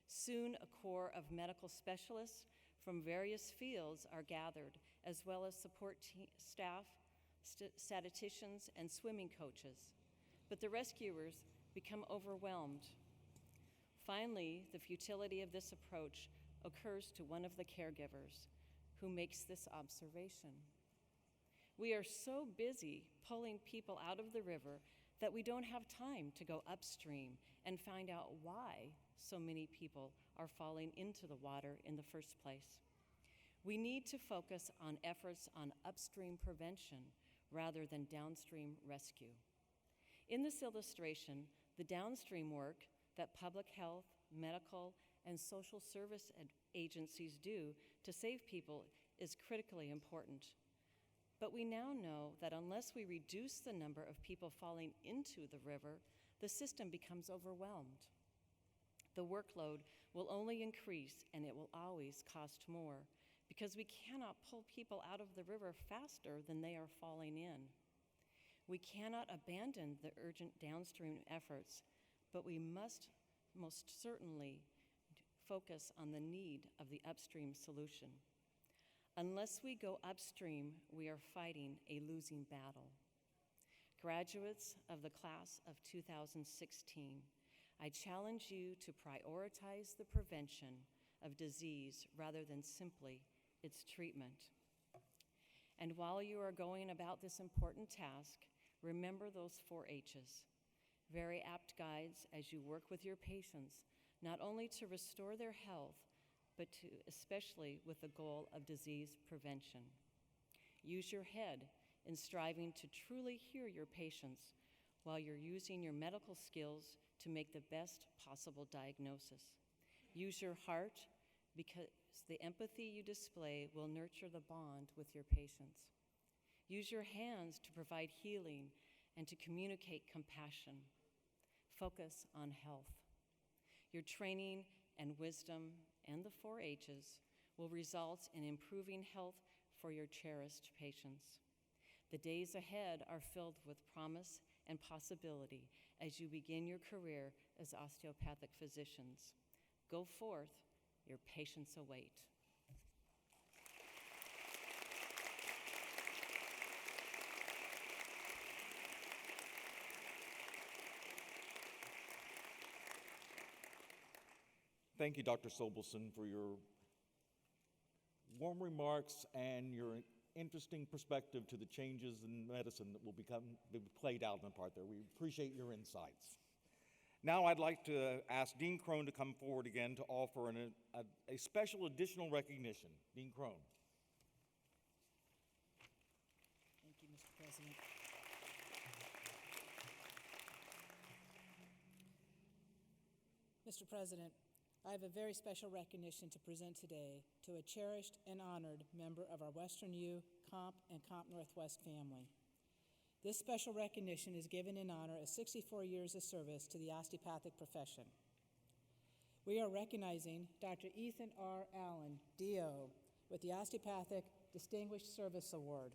Soon, a corps of medical specialists from various fields are gathered, as well as support staff, statisticians, and swimming coaches. But the rescuers become overwhelmed. Finally, the futility of this approach occurs to one of the caregivers, who makes this observation. We are so busy pulling people out of the river that we don't have time to go upstream and find out why so many people are falling into the water in the first place. We need to focus on efforts on upstream prevention rather than downstream rescue. In this illustration, the downstream work that public health, medical, and social service agencies do to save people is critically important. But we now know that unless we reduce the number of people falling into the river, the system becomes overwhelmed. The workload will only increase and it will always cost more because we cannot pull people out of the river faster than they are falling in. We cannot abandon the urgent downstream efforts, but we must most certainly focus on the need of the upstream solution. Unless we go upstream, we are fighting a losing battle. Graduates of the class of 2016, I challenge you to prioritize the prevention of disease rather than simply its treatment. And while you are going about this important task, remember those 4 H's, very apt guides as you work with your patients, not only to restore their health, but to especially with the goal of disease prevention. Use your head in striving to truly hear your patients while you're using your medical skills to make the best possible diagnosis. Use your heart because the empathy you display will nurture the bond with your patients. Use your hands to provide healing and to communicate compassion. Focus on health. Your training and wisdom and the 4 H's will result in improving health for your cherished patients. The days ahead are filled with promise and possibility as you begin your career as osteopathic physicians. Go forth, your patients await. Thank you, Dr. Sobelson, for your warm remarks and your interesting perspective to the changes in medicine that will be played out in the part there. We appreciate your insights. Now I'd like to ask Dean Crone to come forward again to offer a special additional recognition. Dean Crone. Thank you, Mr. President. Mr. President, I have a very special recognition to present today to a cherished and honored member of our WesternU, Comp, and Comp Northwest family. This special recognition is given in honor of 64 years of service to the osteopathic profession. We are recognizing Dr. Ethan R. Allen, DO, with the Osteopathic Distinguished Service Award.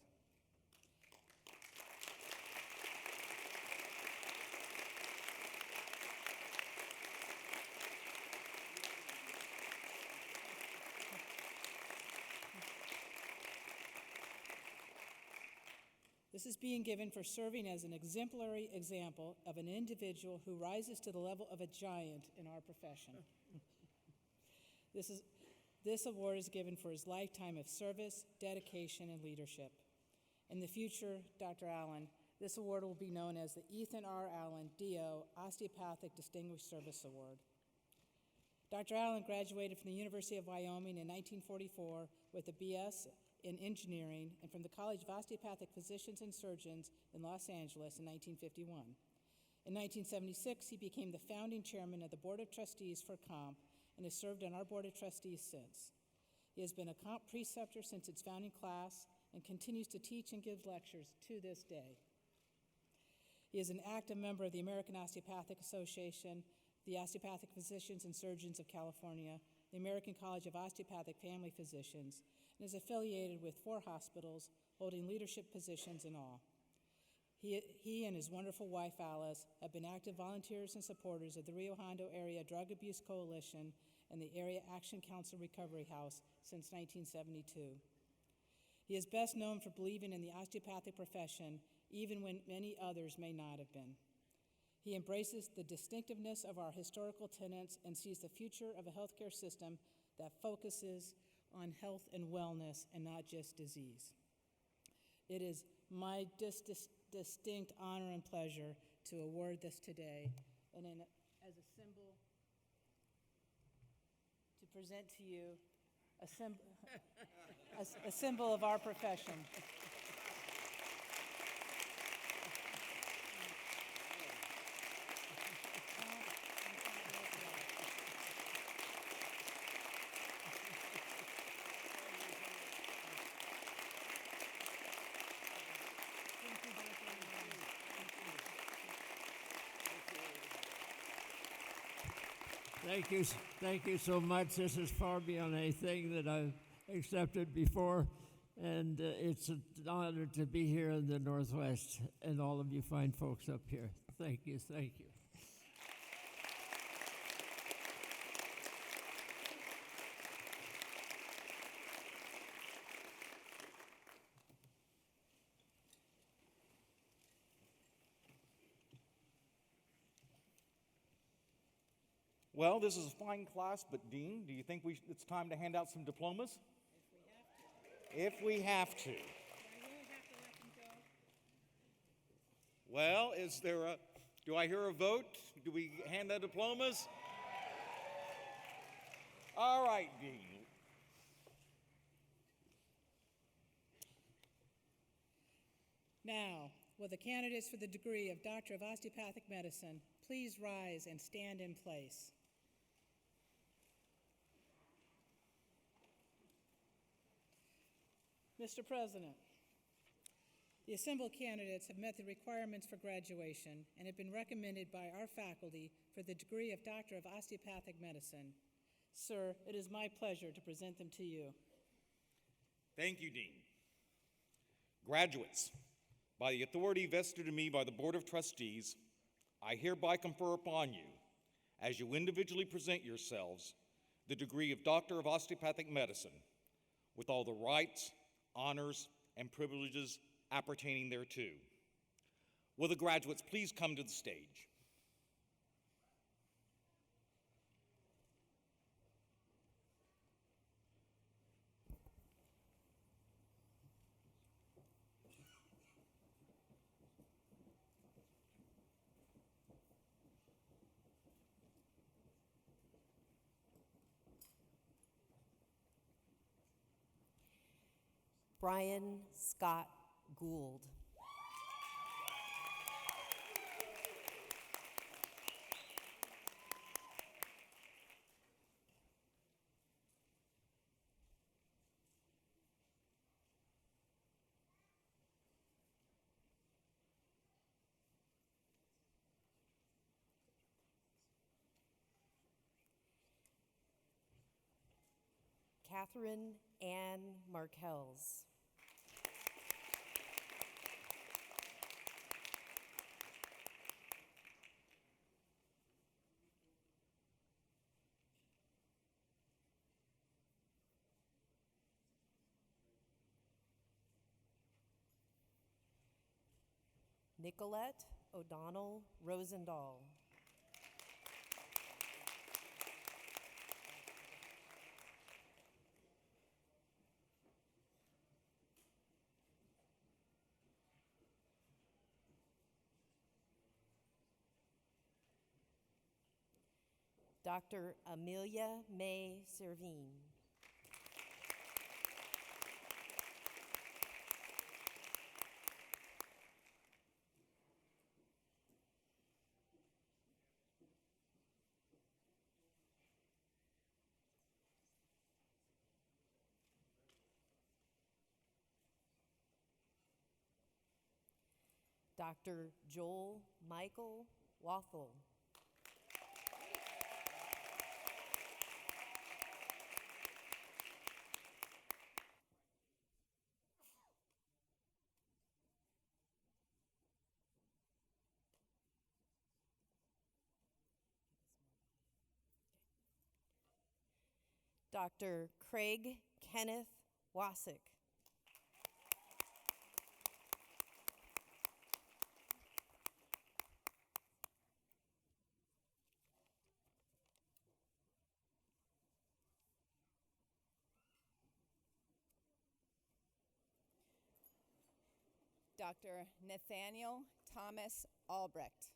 This is being given for serving as an exemplary example of an individual who rises to the level of a giant in our profession. This award is given for his lifetime of service, dedication, and leadership. In the future, Dr. Allen, this award will be known as the Ethan R. Allen, DO, Osteopathic Distinguished Service Award. Dr. Allen graduated from the University of Wyoming in 1944 with a BS in engineering and from the College of Osteopathic Physicians and Surgeons in Los Angeles in 1951. In 1976, he became the founding chairman of the Board of Trustees for Comp and has served on our Board of Trustees since. He has been a Comp preceptor since its founding class and continues to teach and give lectures to this day. He is an active member of the American Osteopathic Association, the Osteopathic Physicians and Surgeons of California, the American College of Osteopathic Family Physicians, and is affiliated with 4 hospitals, holding leadership positions in all. He and his wonderful wife, Alice, have been active volunteers and supporters of the Rio Hondo Area Drug Abuse Coalition and the Area Action Council Recovery House since 1972. He is best known for believing in the osteopathic profession, even when many others may not have been. He embraces the distinctiveness of our historical tenets and sees the future of a healthcare system that focuses on health and wellness and not just disease. It is my distinct honor and pleasure to award this today and as a symbol to present to you a symbol of our profession. Thank you so much. This is far beyond anything that I've accepted before, and it's an honor to be here in the Northwest and all of you fine folks up here. Thank you. Well, this is a fine class, but Dean, do you think it's time to hand out some diplomas? If we have to. Well, do I hear a vote? Do we hand out diplomas? All right, Dean. Now, will the candidates for the degree of Doctor of Osteopathic Medicine please rise and stand in place? Mr. President, the assembled candidates have met the requirements for graduation and have been recommended by our faculty for the degree of Doctor of Osteopathic Medicine. Sir, it is my pleasure to present them to you. Thank you, Dean. Graduates, by the authority vested in me by the Board of Trustees, I hereby confer upon you, as you individually present yourselves, the degree of Doctor of Osteopathic Medicine, with all the rights, honors, and privileges appertaining thereto. Will the graduates please come to the stage? Brian Scott Gould. Catherine Ann Markels. Nicolette O'Donnell Rosendahl. Dr. Amelia May Servine. Dr. Joel Michael Wathel. Dr. Craig Kenneth Wasick. Dr. Nathaniel Thomas Albrecht.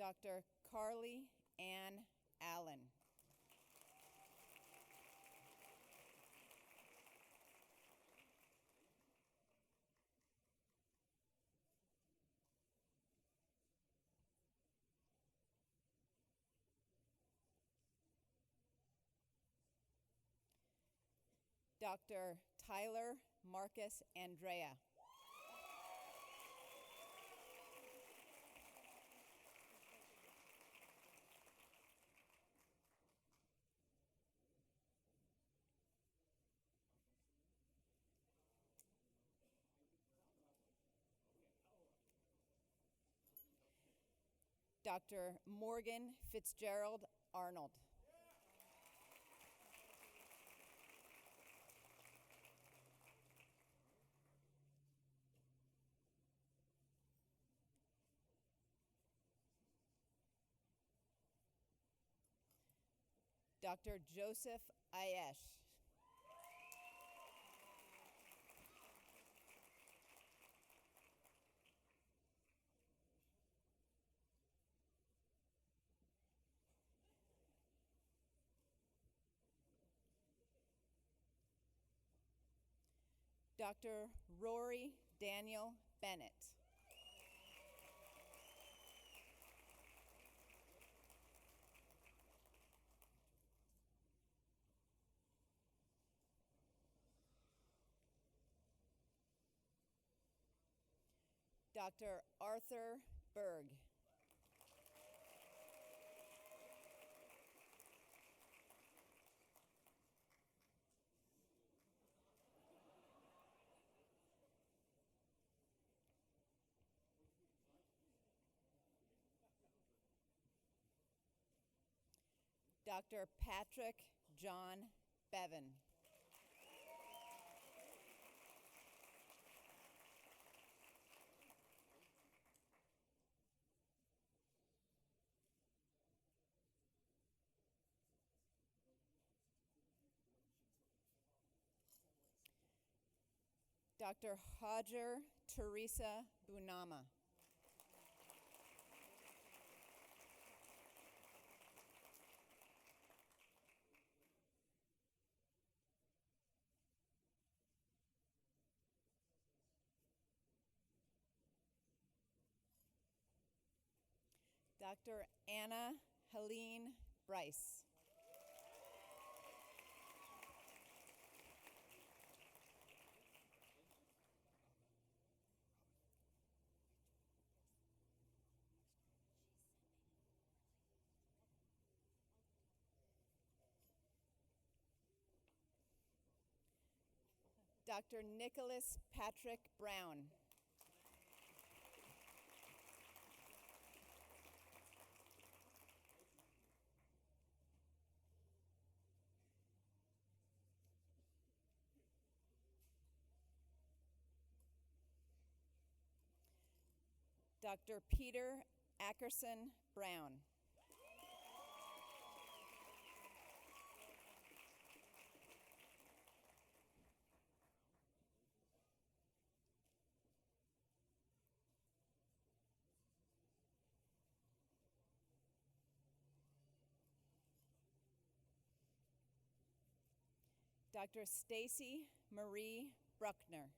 Dr. Carly Ann Allen. Dr. Tyler Marcus Andrea. Dr. Morgan Fitzgerald Arnold. Dr. Joseph Ayesh. Dr. Rory Daniel Bennett. Dr. Arthur Berg. Dr. Patrick John Bevan. Dr. Hajar Teresa Bunama. Dr. Anna Helene Bryce. Dr. Nicholas Patrick Brown. Dr. Peter Ackerson Brown. Dr. Stacy Marie Bruckner.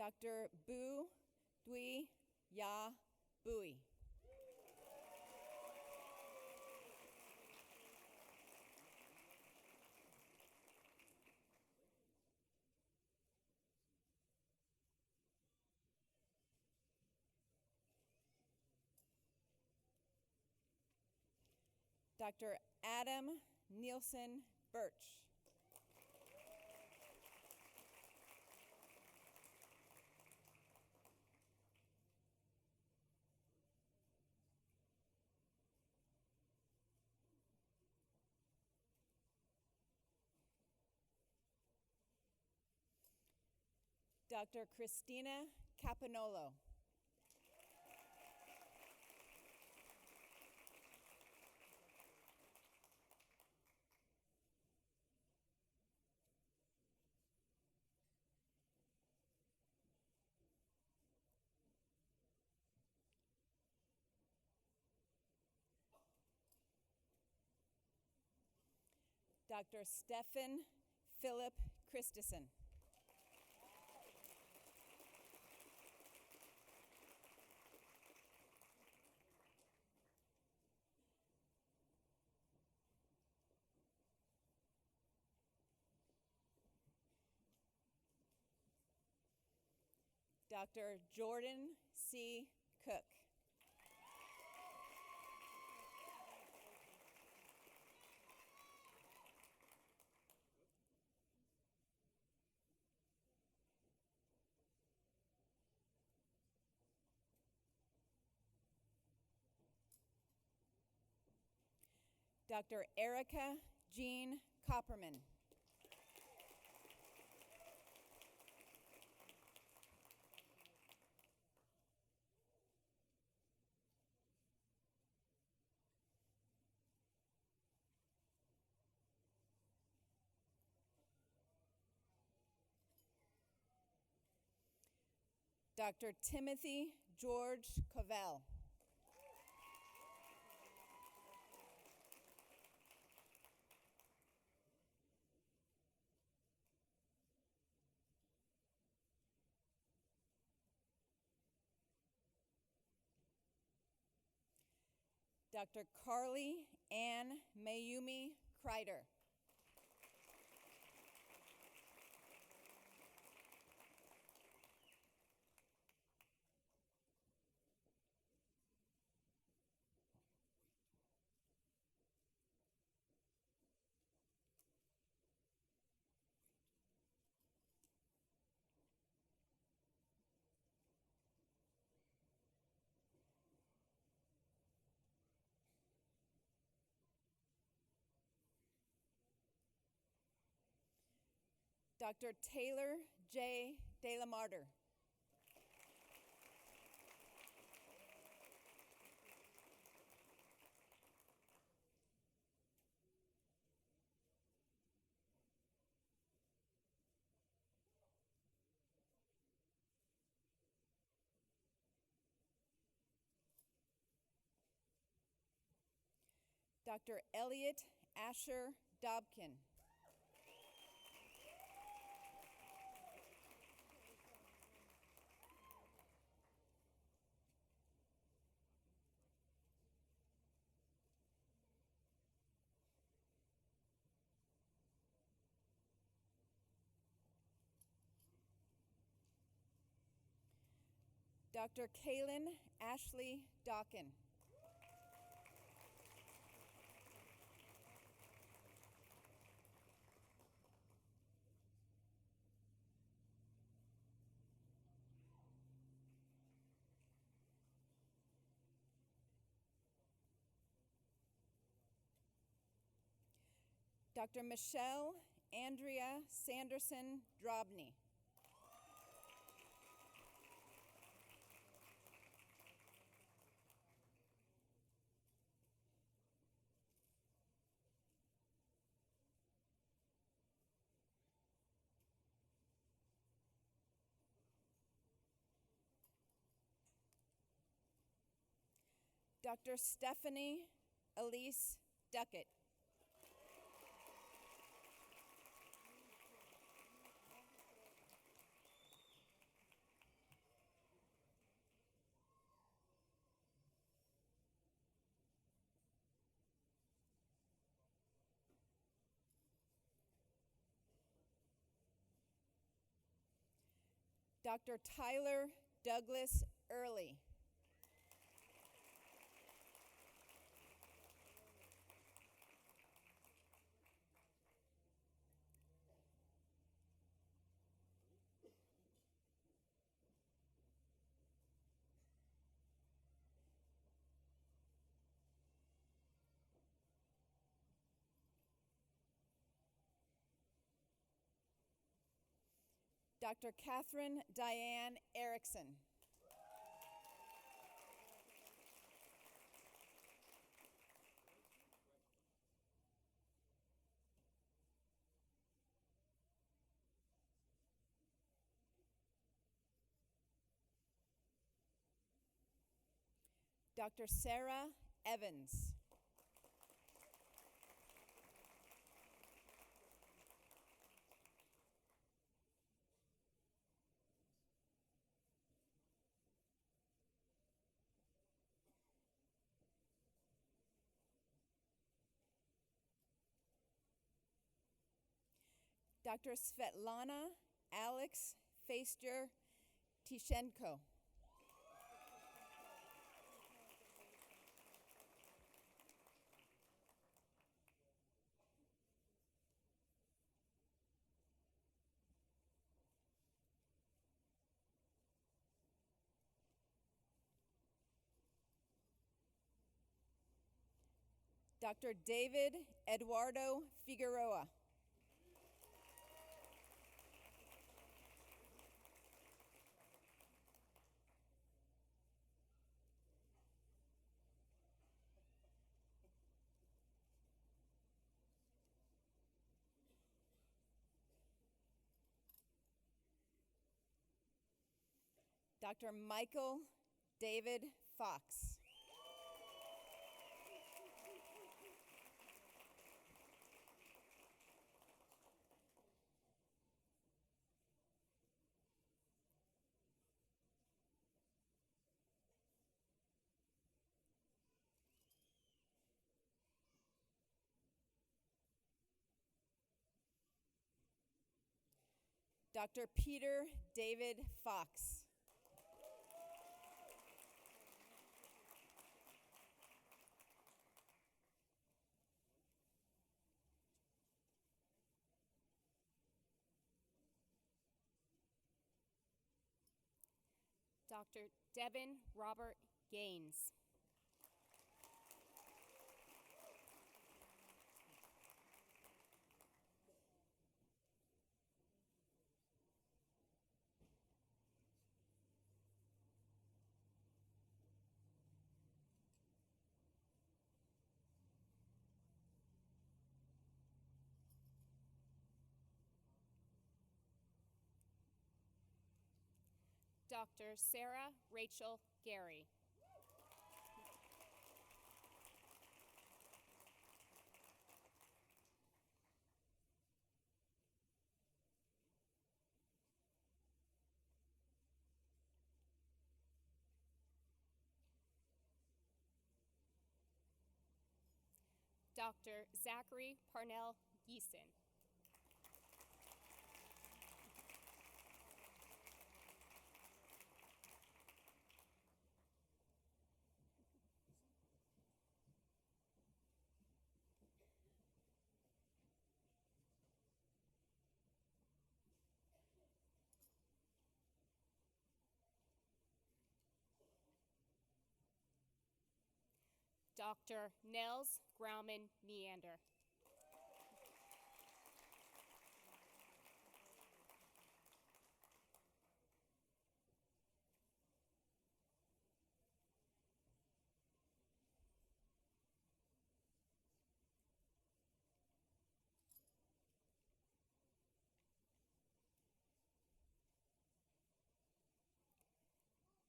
Dr. Bu Dui Ya Bui. Dr. Adam Nielsen Birch. Dr. Christina Capanolo. Dr. Stefan Philip Christensen. Dr. Jordan C. Cook. Dr. Erica Jean Copperman. Dr. Timothy George Covell. Dr. Carly Ann Mayumi Kreider. Dr. Taylor J. De La Martyr. Dr. Elliot Asher Dobkin. Dr. Kaylin Ashley Dawkin. Dr. Michelle Andrea Sanderson Drobny. Dr. Stephanie Elise Duckett. Dr. Tyler Douglas Early. Dr. Catherine Diane Erickson. Dr. Sarah Evans. Dr. Svetlana Alex Feister Tishenko. Dr. David Eduardo Figueroa. Dr. Michael David Fox. Dr. Peter David Fox. Dr. Devin Robert Gaines. Dr. Sarah Rachel Gary. Dr. Zachary Parnell Geeson. Dr. Nels Grauman Neander.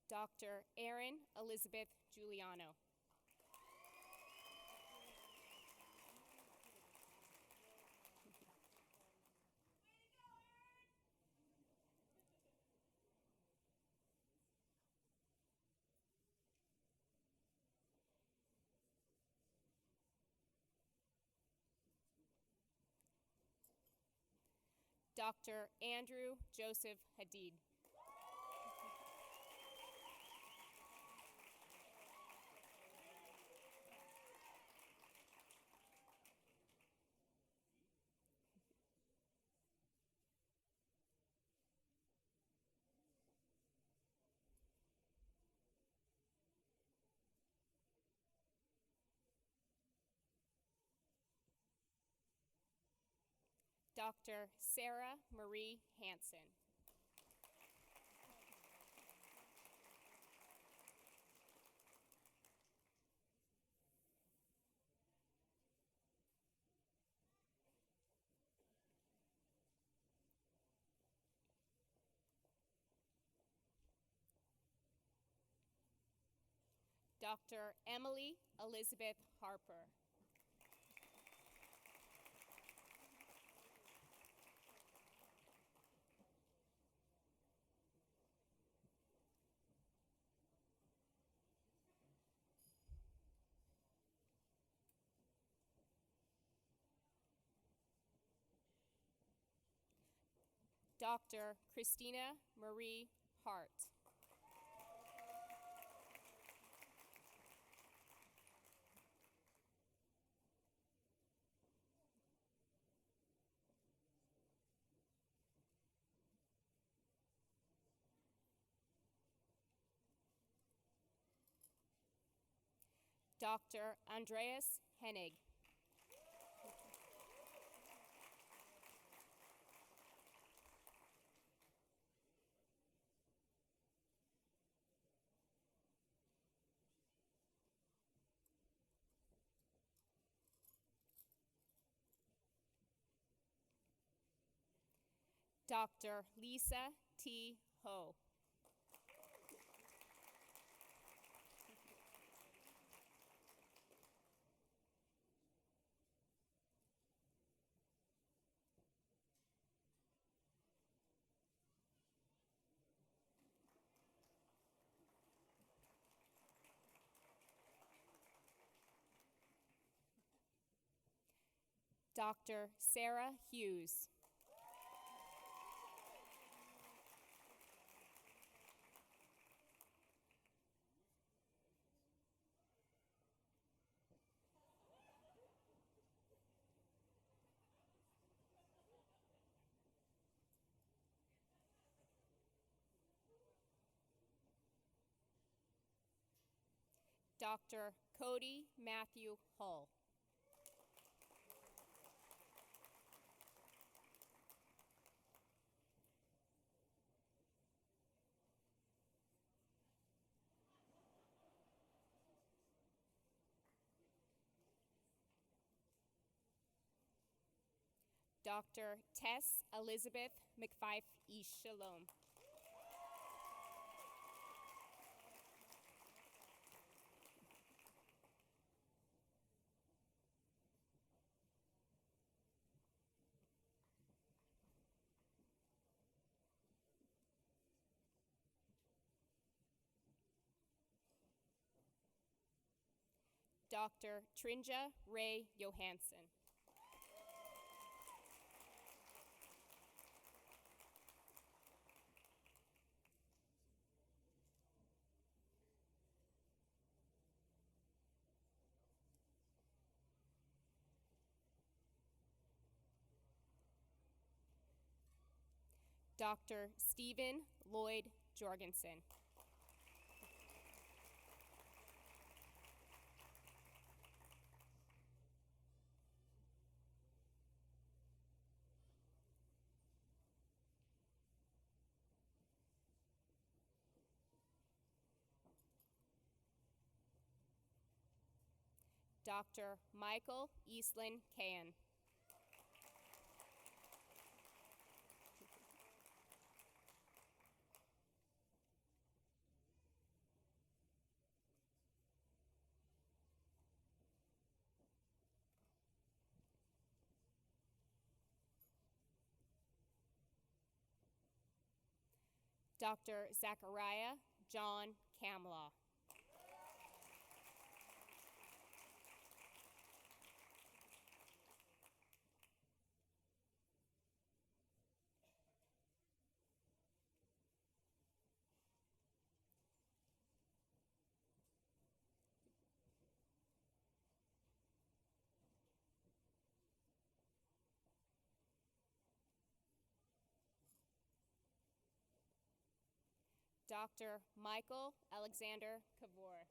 Dr. Erin Elizabeth Giuliano. Dr. Andrew Joseph Hadid. Dr. Sarah Marie Hansen. Dr. Emily Elizabeth Harper. Dr. Christina Marie Hart. Dr. Andreas Hennig. Dr. Lisa T. Ho. Dr. Sarah Hughes. Dr. Cody Matthew Hull. Dr. Tess Elizabeth McFife East Shalom. Dr. Trinja Ray Johansson. Dr. Stephen Lloyd Jorgensen. Dr. Michael Eastland Can. Dr. Zachariah John Kamlaw. Dr. Michael Alexander Kavor.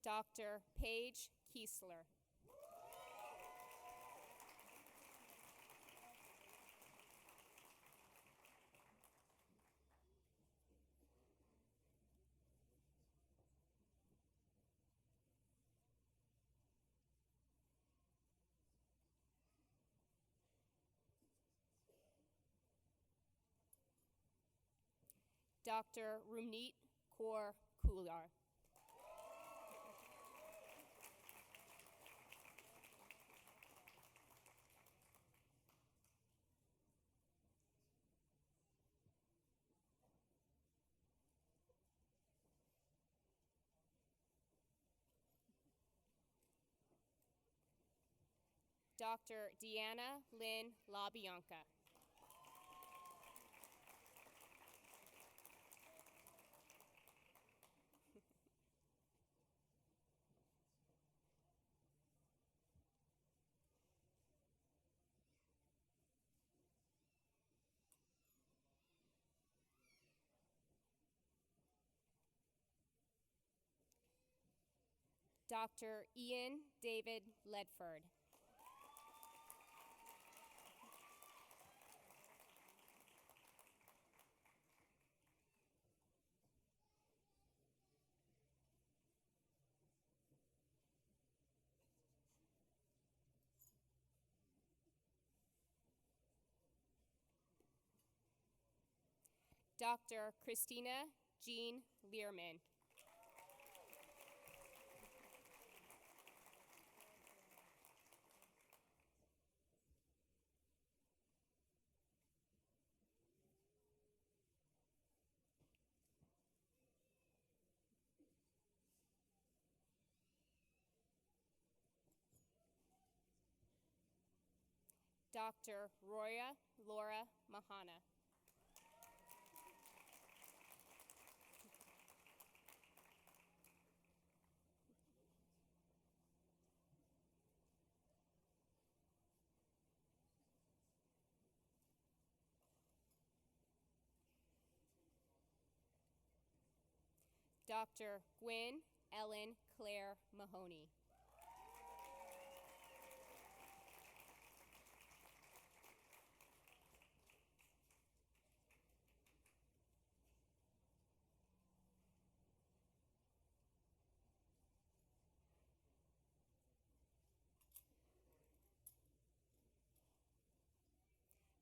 Dr. Paige Kiesler. Dr. Rumneet Kaur Kular. Dr. Deanna Lynn LaBianca. Dr. Ian David Ledford. Dr. Christina Jean Learman. Dr. Roya Laura Mahana. Dr. Gwen Ellen Claire Mahoney.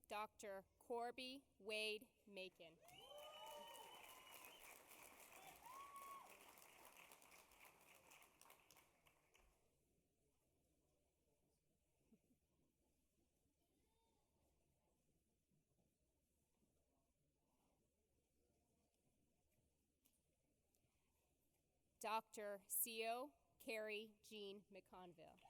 Dr. Corby Wade Macon. Dr. Seo Carrie Jean McConville.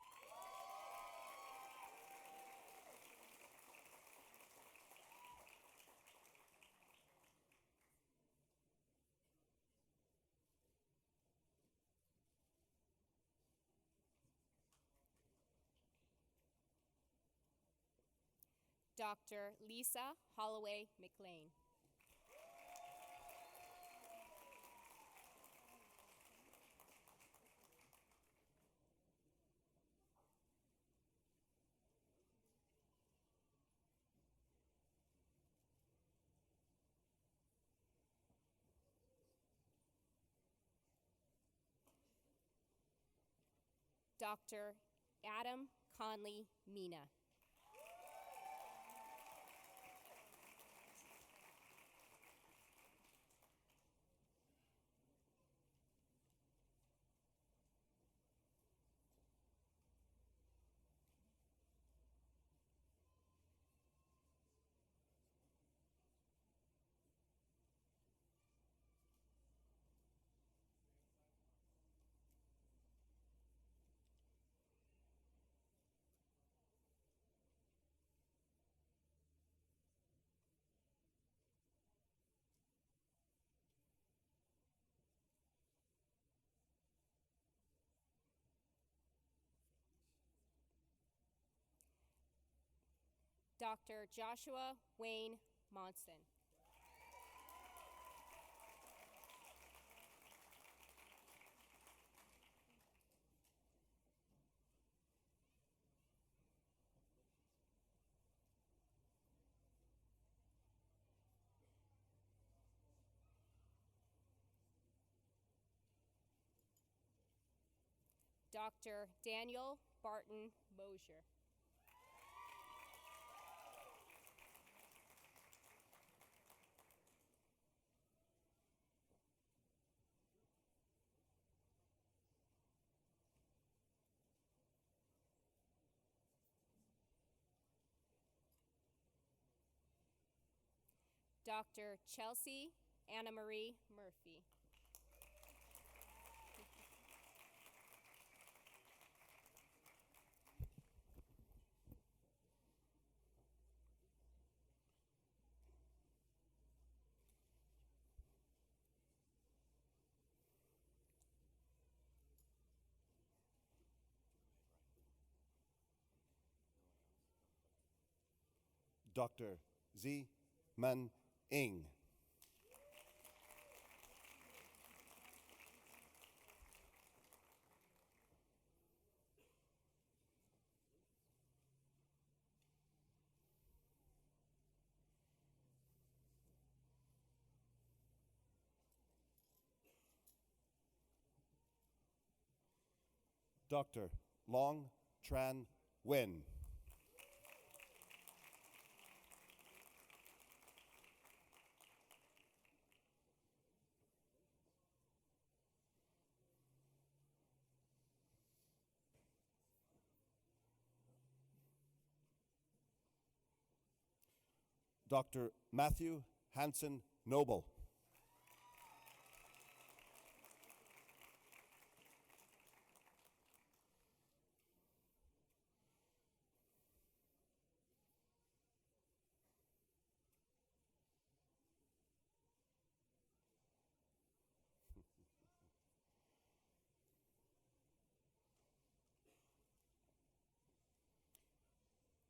Dr. Lisa Holloway McLean. Dr. Adam Conley Mina. Dr. Joshua Wayne Monson. Dr. Daniel Barton Mosier. Dr. Chelsea Anna Marie Murphy. Dr. Z. Man Ing. Dr. Long Tran Nguyen. Dr. Matthew Hansen Noble.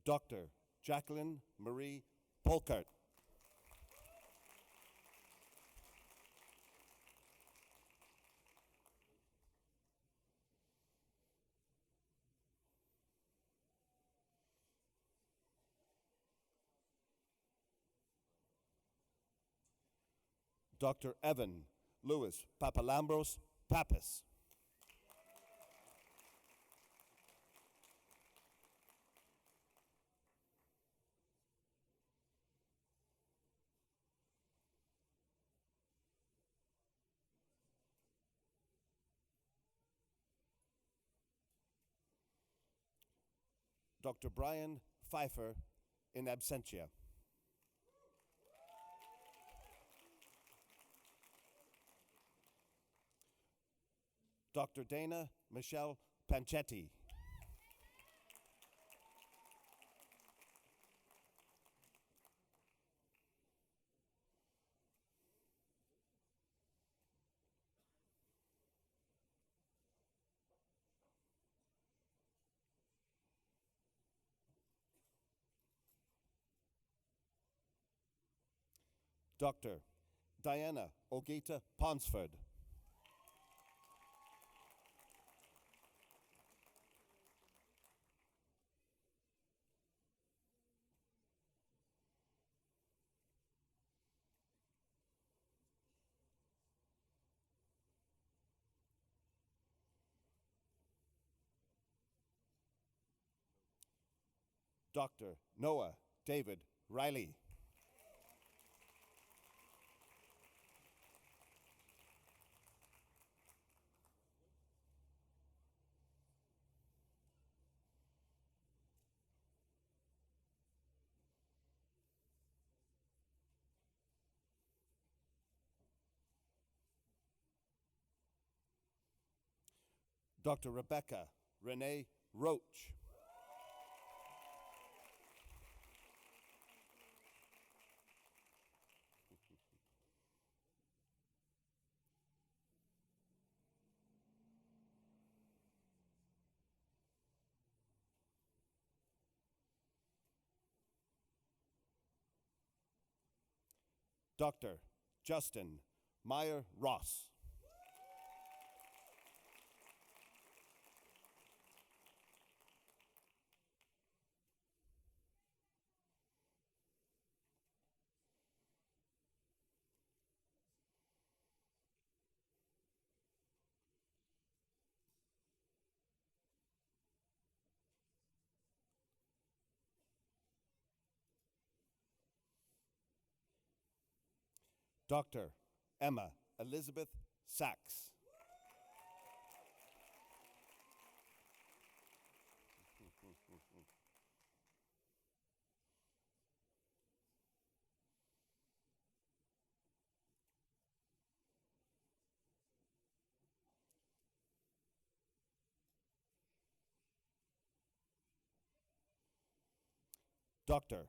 Dr. Jacqueline Marie Polkart. Dr. Evan Louis Papalambros Pappas. Dr. Brian Pfeiffer in absentia. Dr. Dana Michelle Panchetti. Dr. Diana Ogeta Ponsford. Dr. Noah David Riley. Dr. Rebecca Renee Roach. Dr. Justin Meyer Ross. Dr. Emma Elizabeth Sachs. Dr.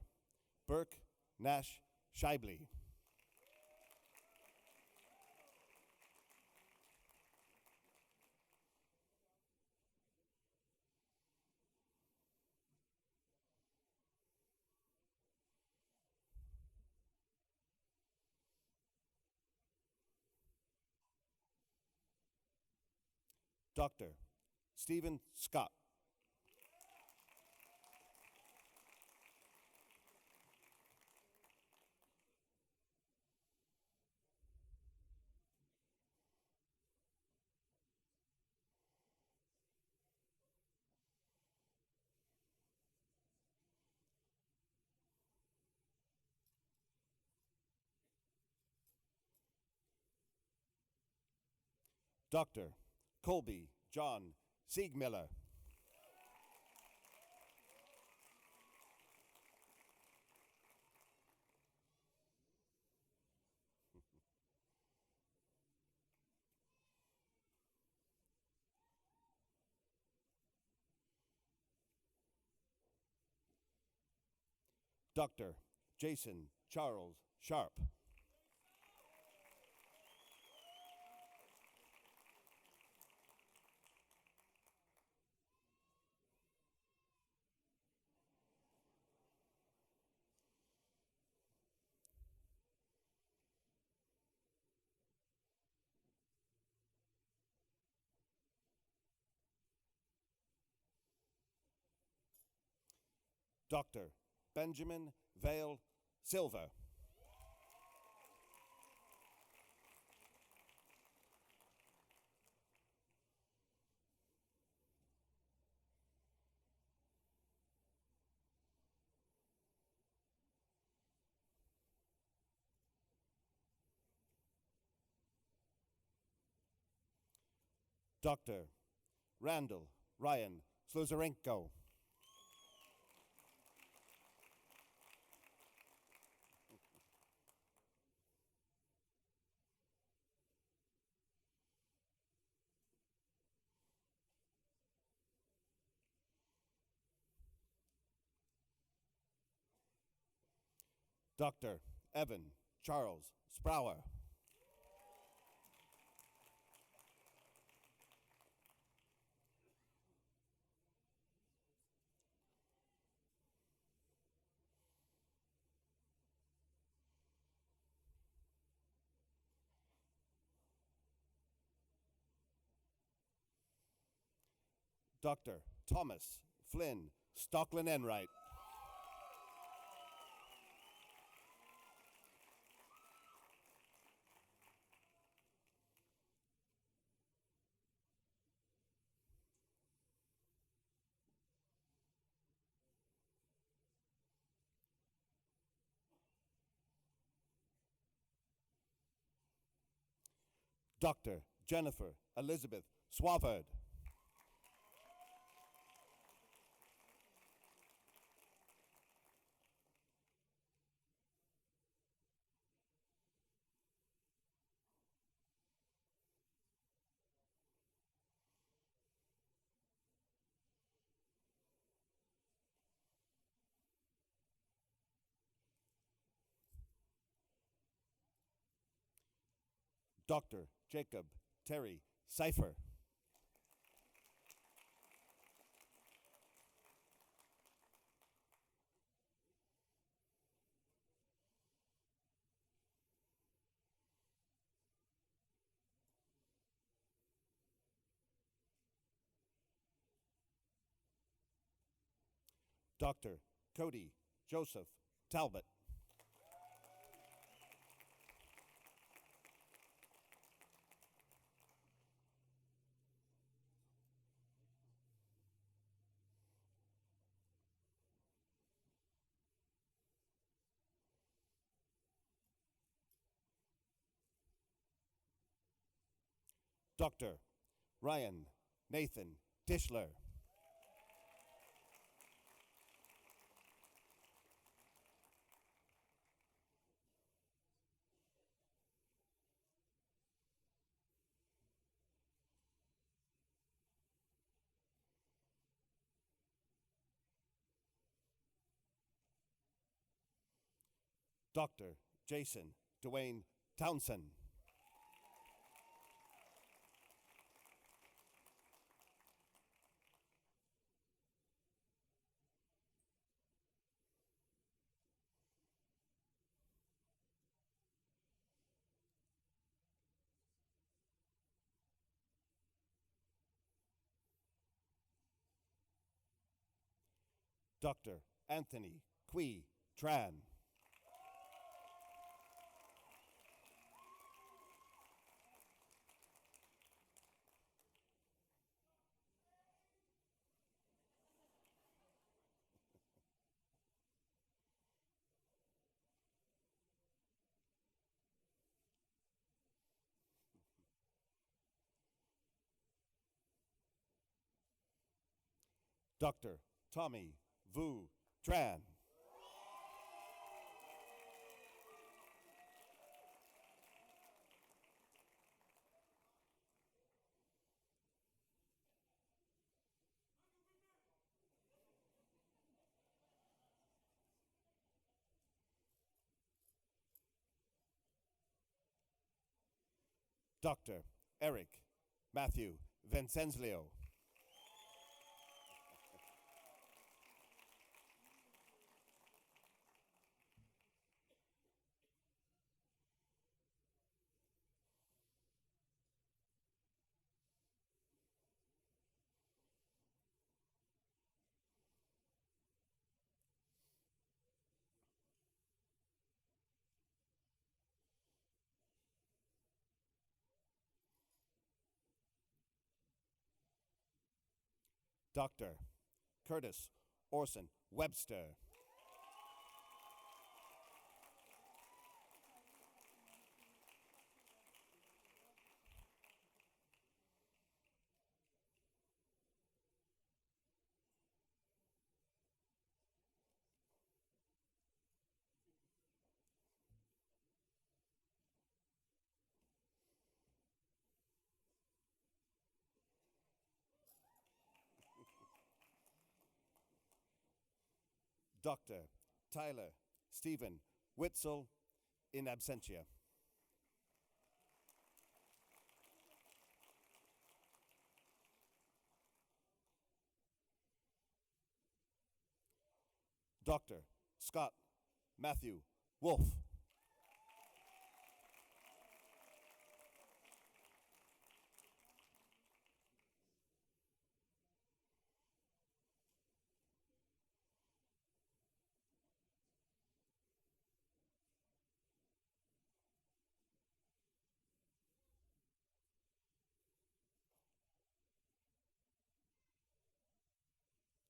Burke Nash Shibely. Dr. Stephen Scott. Dr. Colby John Siegmiller. Dr. Jason Charles Sharp. Dr. Benjamin Vale Silva. Dr. Randall Ryan Sluzarenko. Dr. Evan Charles Sprower. Dr. Thomas Flynn Stocklin Enright. Dr. Jennifer Elizabeth Swavard. Dr. Jacob Terry Seifer. Dr. Cody Joseph Talbot. Dr. Ryan Nathan Tischler. Dr. Jason Dwayne Townsend. Dr. Anthony Kui Tran. Dr. Tommy Vu Tran. Dr. Eric Matthew Vincenzio. Dr. Curtis Orson Webster. Dr. Tyler Stephen Witzel in absentia. Dr. Scott Matthew Wolf.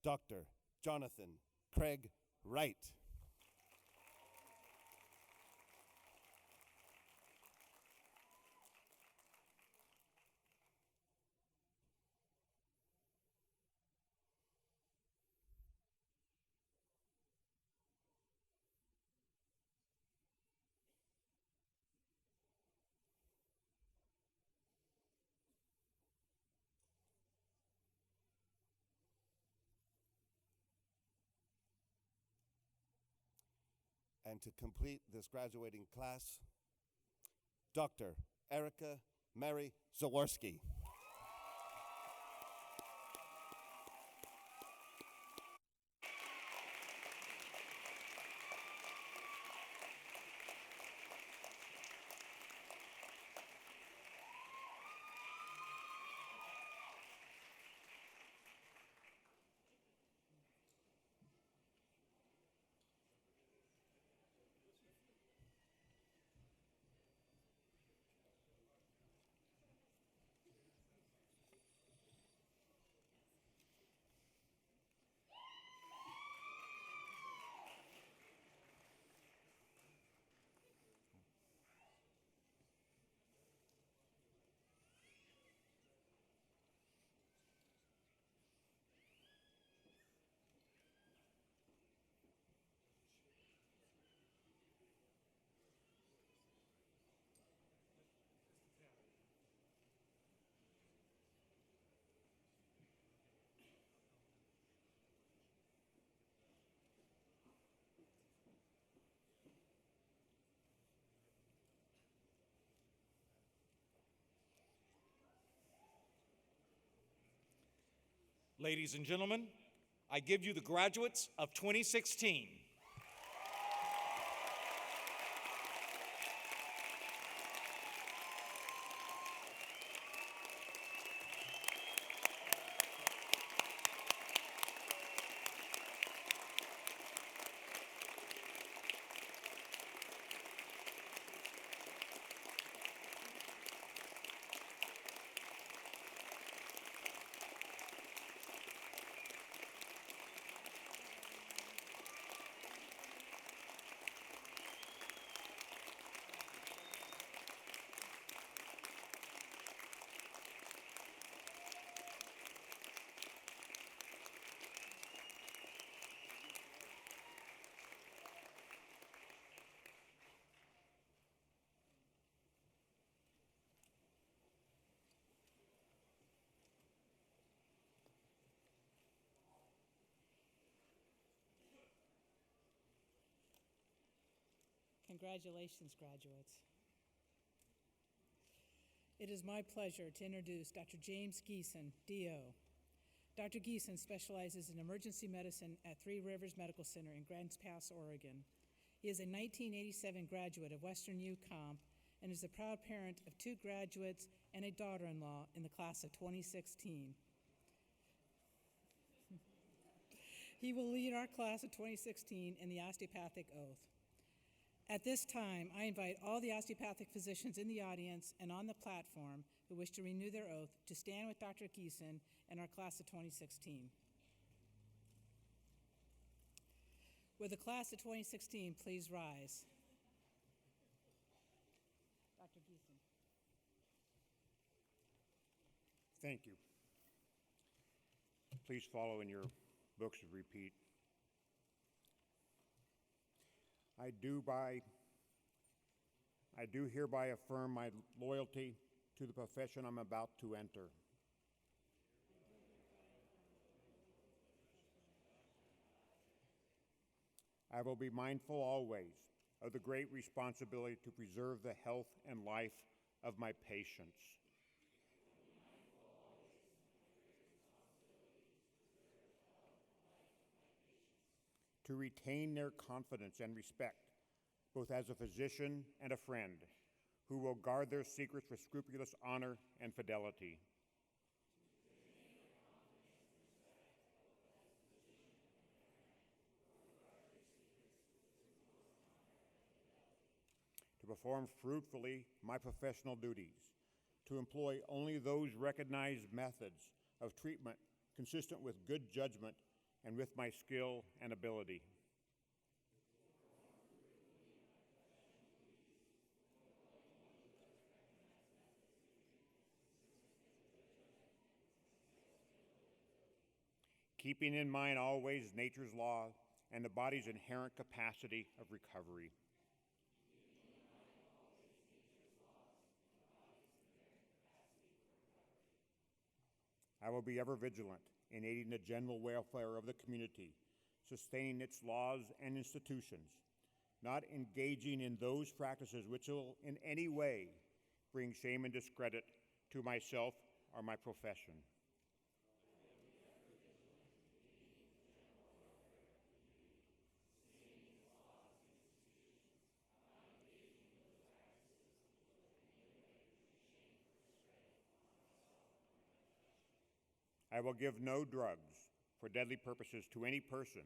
Dr. Jonathan Craig Wright. And to complete this graduating class, Dr. Erica Mary Zaworski. Ladies and gentlemen, I give you the graduates of 2016. Congratulations, graduates. It is my pleasure to introduce Dr. James Geeson, DO. Dr. Geeson specializes in emergency medicine at Three Rivers Medical Center in Grants Pass, Oregon. He is a 1987 graduate of WesternU Comp and is the proud parent of 2 graduates and a daughter-in-law in the class of 2016. He will lead our class of 2016 in the osteopathic oath. At this time, I invite all the osteopathic physicians in the audience and on the platform who wish to renew their oath to stand with Dr. Geeson and our class of 2016. Will the class of 2016 please rise? Dr. Geeson. Thank you. Please follow in your books of repeat. I do hereby affirm my loyalty to the profession I'm about to enter. I will be mindful always of the great responsibility to preserve the health and life of my patients. To retain their confidence and respect, both as a physician and a friend, who will guard their secrets with scrupulous honor and fidelity. To perform fruitfully my professional duties, to employ only those recognized methods of treatment consistent with good judgment and with my skill and ability. Keeping in mind always nature's law and the body's inherent capacity of recovery. I will be ever vigilant in aiding the general welfare of the community, sustaining its laws and institutions, not engaging in those practices which will in any way bring shame and discredit to myself or my profession. I will give no drugs for deadly purposes to any person,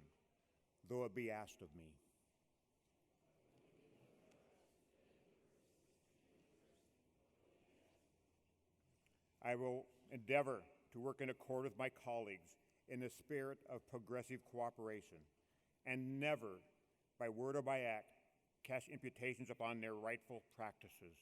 though it be asked of me. I will endeavor to work in accord with my colleagues in the spirit of progressive cooperation, and never, by word or by act, cast imputations upon their rightful practices.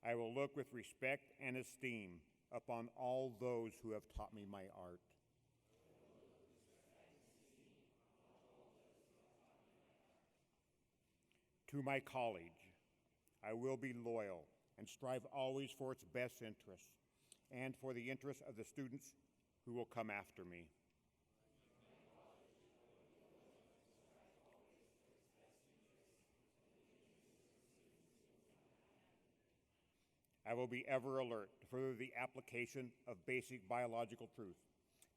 I will look with respect and esteem upon all those who have taught me my art. To my college, I will be loyal and strive always for its best interests and for the interests of the students who will come after me. I will be ever alert to further the application of basic biological truth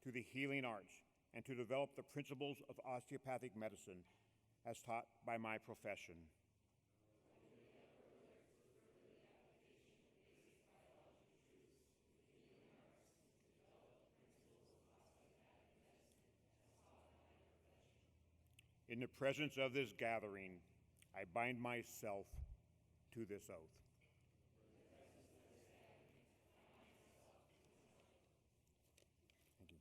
to the healing arts and to develop the principles of osteopathic medicine as taught by my profession. In the presence of this gathering, I bind myself to this oath. Thank you.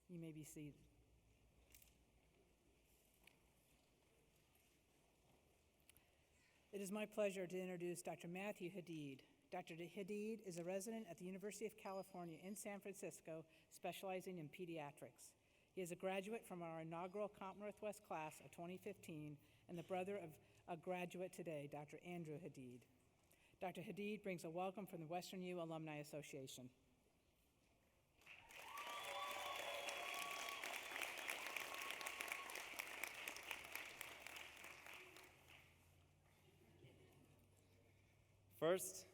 You may be seated. It is my pleasure to introduce Dr. Matthew Hadid. Dr. Hadid is a resident at the University of California in San Francisco, specializing in pediatrics. He is a graduate from our inaugural Commonwealth West class of 2015 and the brother of a graduate today, Dr. Andrew Hadid. Dr. Hadid brings a welcome from the WesternU Alumni Association. First,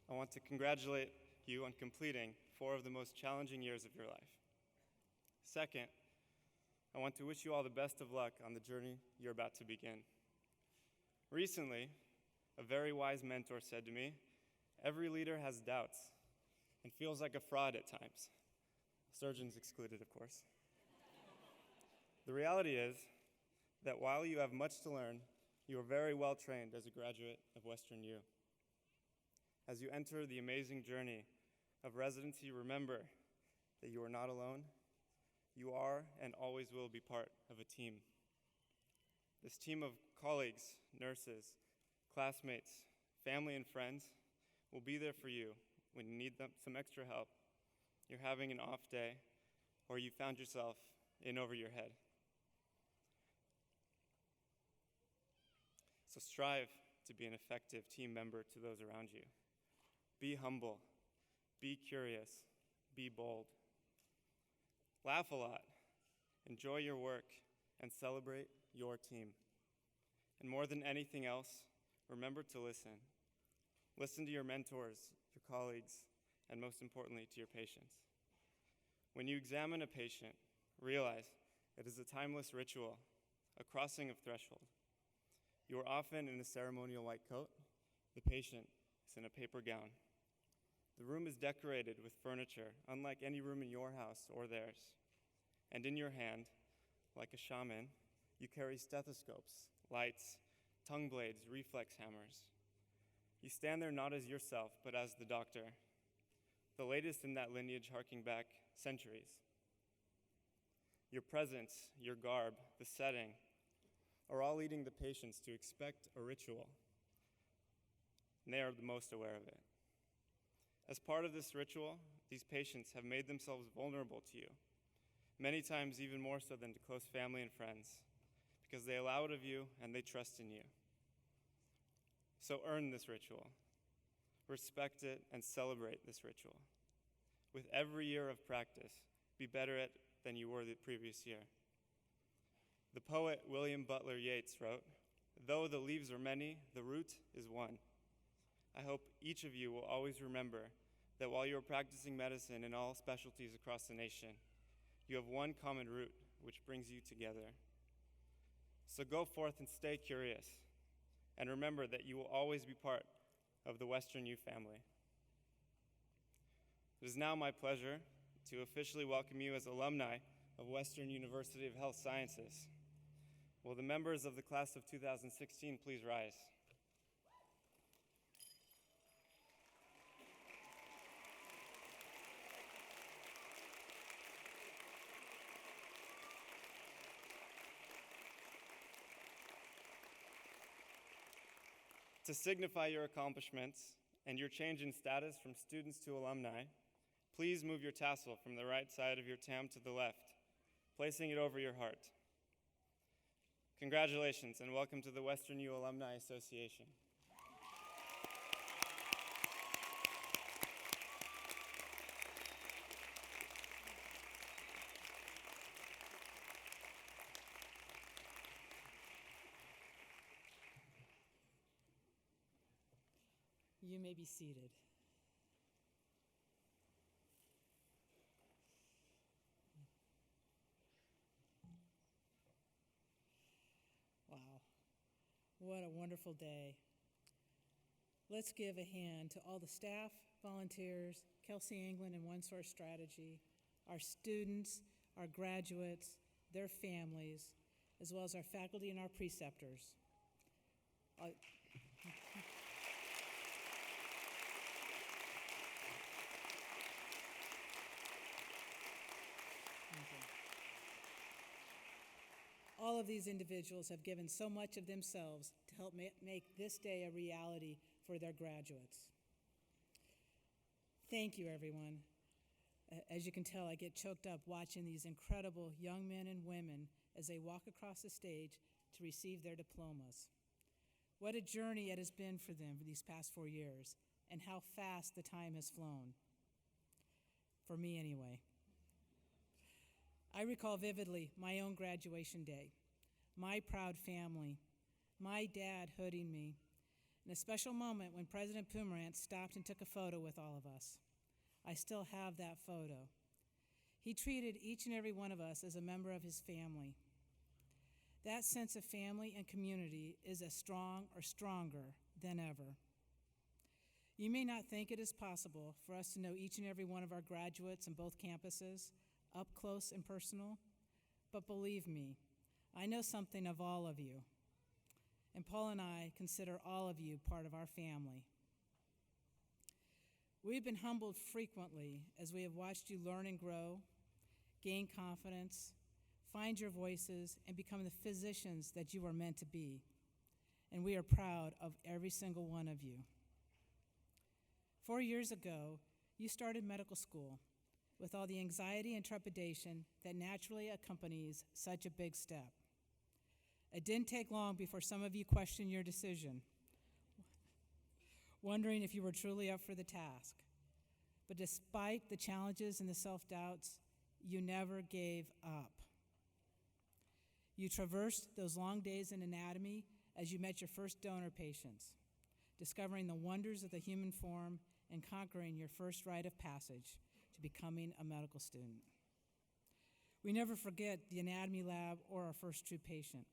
I want to congratulate you on completing 4 of the most challenging years of your life. Second, I want to wish you all the best of luck on the journey you're about to begin. Recently, a very wise mentor said to me, "Every leader has doubts and feels like a fraud at times." Surgeons excluded, of course. The reality is that while you have much to learn, you are very well trained as a graduate of WesternU. As you enter the amazing journey of residency, remember that you are not alone. You are and always will be part of a team. This team of colleagues, nurses, classmates, family, and friends will be there for you when you need some extra help, you're having an off day, or you found yourself in over your head. So strive to be an effective team member to those around you. Be humble, be curious, be bold. Laugh a lot, enjoy your work, and celebrate your team. And more than anything else, remember to listen. Listen to your mentors, your colleagues, and most importantly, to your patients. When you examine a patient, realize it is a timeless ritual, a crossing of threshold. You are often in a ceremonial white coat. The patient is in a paper gown. The room is decorated with furniture, unlike any room in your house or theirs. And in your hand, like a shaman, you carry stethoscopes, lights, tongue blades, reflex hammers. You stand there not as yourself, but as the doctor, the latest in that lineage harking back centuries. Your presence, your garb, the setting, are all leading the patients to expect a ritual, and they are the most aware of it. As part of this ritual, these patients have made themselves vulnerable to you, many times even more so than to close family and friends, because they allow it of you and they trust in you. So earn this ritual, respect it, and celebrate this ritual. With every year of practice, be better at it than you were the previous year. The poet William Butler Yeats wrote, "Though the leaves are many, the root is one." I hope each of you will always remember that while you are practicing medicine in all specialties across the nation, you have one common root which brings you together. So go forth and stay curious, and remember that you will always be part of the WesternU family. It is now my pleasure to officially welcome you as alumni of Western University of Health Sciences. Will the members of the class of 2016 please rise? To signify your accomplishments and your change in status from students to alumni, please move your tassel from the right side of your tam to the left, placing it over your heart. Congratulations and welcome to the WesternU Alumni Association. You may be seated. Wow, what a wonderful day. Let's give a hand to all the staff, volunteers, Kelsey England and One Source Strategy, our students, our graduates, their families, as well as our faculty and our preceptors. All of these individuals have given so much of themselves to help make this day a reality for their graduates. Thank you, everyone. As you can tell, I get choked up watching these incredible young men and women as they walk across the stage to receive their diplomas. What a journey it has been for them for these past 4 years, and how fast the time has flown. For me, anyway. I recall vividly my own graduation day, my proud family, my dad hooding me, and a special moment when President Pomerantz stopped and took a photo with all of us. I still have that photo. He treated each and every one of us as a member of his family. That sense of family and community is as strong or stronger than ever. You may not think it is possible for us to know each and every one of our graduates in both campuses, up close and personal, but believe me, I know something of all of you, and Paul and I consider all of you part of our family. We've been humbled frequently as we have watched you learn and grow, gain confidence, find your voices, and become the physicians that you are meant to be, and we are proud of every single one of you. 4 years ago, you started medical school, with all the anxiety and trepidation that naturally accompanies such a big step. It didn't take long before some of you questioned your decision, wondering if you were truly up for the task. But despite the challenges and the self-doubts, you never gave up. You traversed those long days in anatomy as you met your first donor patients, discovering the wonders of the human form and conquering your first rite of passage to becoming a medical student. We never forget the anatomy lab or our first true patient.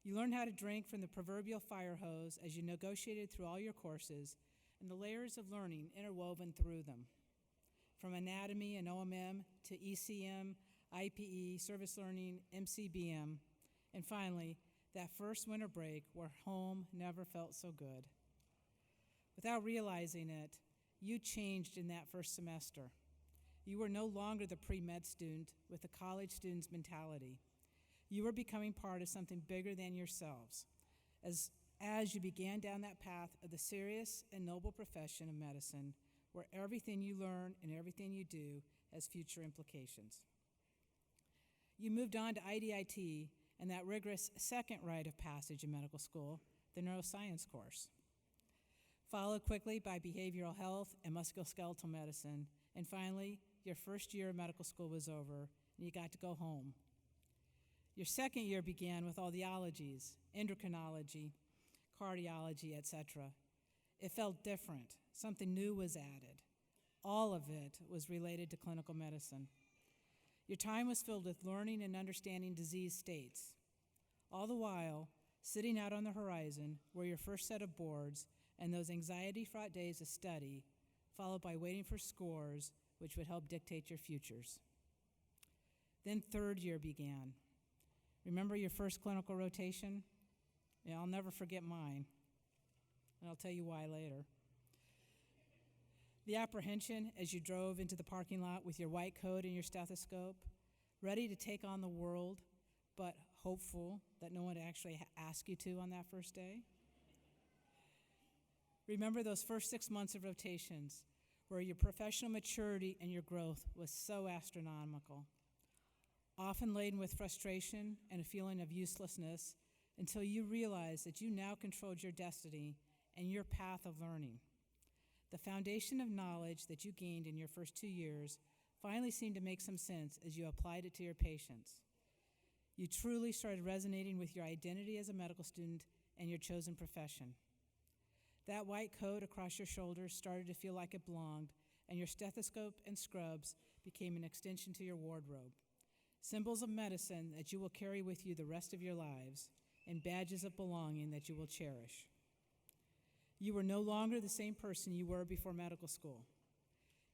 You learned how to drink from the proverbial fire hose as you negotiated through all your courses and the layers of learning interwoven through them. From anatomy and OMM to ECM, IPE, service learning, MCBM, and finally, that first winter break where home never felt so good. Without realizing it, you changed in that first semester. You were no longer the pre-med student with the college student's mentality. You were becoming part of something bigger than yourselves as you began down that path of the serious and noble profession of medicine, where everything you learn and everything you do has future implications. You moved on to IDIT and that rigorous second rite of passage in medical school, the neuroscience course, followed quickly by behavioral health and musculoskeletal medicine, and finally, your first year of medical school was over and you got to go home. Your second year began with all the ologies, endocrinology, cardiology, etc. It felt different. Something new was added. All of it was related to clinical medicine. Your time was filled with learning and understanding disease states. All the while, sitting out on the horizon were your first set of boards and those anxiety-fraught days of study, followed by waiting for scores, which would help dictate your futures. Then third year began. Remember your first clinical rotation? Yeah, I'll never forget mine, and I'll tell you why later. The apprehension as you drove into the parking lot with your white coat and your stethoscope, ready to take on the world, but hopeful that no one would actually ask you to on that first day. Remember those first 6 months of rotations where your professional maturity and your growth was so astronomical, often laden with frustration and a feeling of uselessness until you realized that you now controlled your destiny and your path of learning. The foundation of knowledge that you gained in your first 2 years finally seemed to make some sense as you applied it to your patients. You truly started resonating with your identity as a medical student and your chosen profession. That white coat across your shoulders started to feel like it belonged, and your stethoscope and scrubs became an extension to your wardrobe. Symbols of medicine that you will carry with you the rest of your lives, and badges of belonging that you will cherish. You were no longer the same person you were before medical school.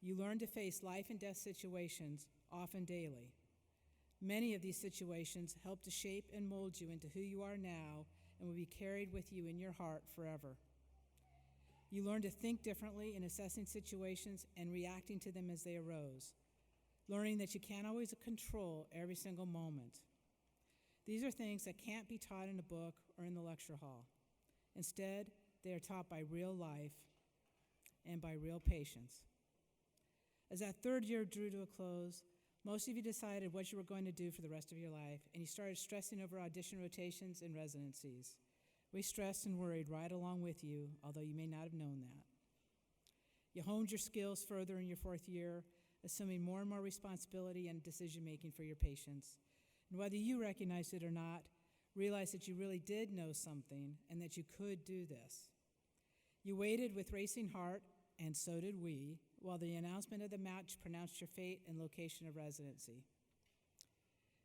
You learned to face life and death situations, often daily. Many of these situations helped to shape and mold you into who you are now and will be carried with you in your heart forever. You learned to think differently in assessing situations and reacting to them as they arose, learning that you can't always control every single moment. These are things that can't be taught in a book or in the lecture hall. Instead, they are taught by real life and by real patients. As that third year drew to a close, most of you decided what you were going to do for the rest of your life, and you started stressing over audition rotations and residencies. We stressed and worried right along with you, although you may not have known that. You honed your skills further in your fourth year, assuming more and more responsibility and decision-making for your patients. And whether you recognized it or not, realized that you really did know something and that you could do this. You waited with racing heart, and so did we, while the announcement of the match pronounced your fate and location of residency.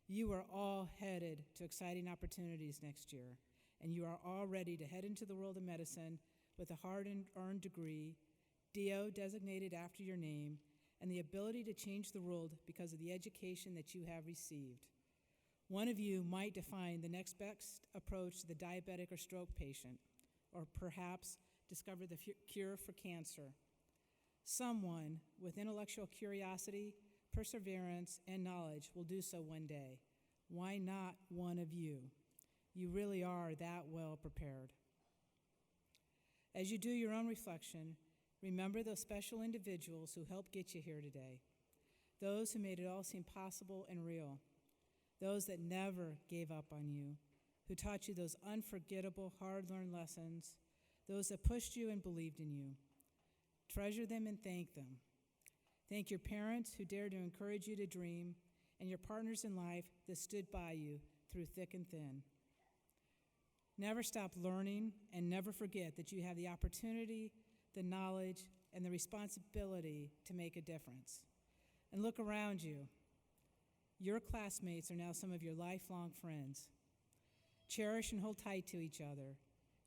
You are all headed to exciting opportunities next year, and you are all ready to head into the world of medicine with a hard-earned degree, DO designated after your name, and the ability to change the world because of the education that you have received. One of you might define the next best approach to the diabetic or stroke patient, or perhaps discover the cure for cancer. Someone with intellectual curiosity, perseverance, and knowledge will do so one day. Why not one of you? You really are that well prepared. As you do your own reflection, remember those special individuals who helped get you here today, those who made it all seem possible and real, those that never gave up on you, who taught you those unforgettable, hard-learned lessons, those that pushed you and believed in you. Treasure them and thank them. Thank your parents who dared to encourage you to dream, and your partners in life that stood by you through thick and thin. Never stop learning, and never forget that you have the opportunity, the knowledge, and the responsibility to make a difference. And look around you. Your classmates are now some of your lifelong friends. Cherish and hold tight to each other.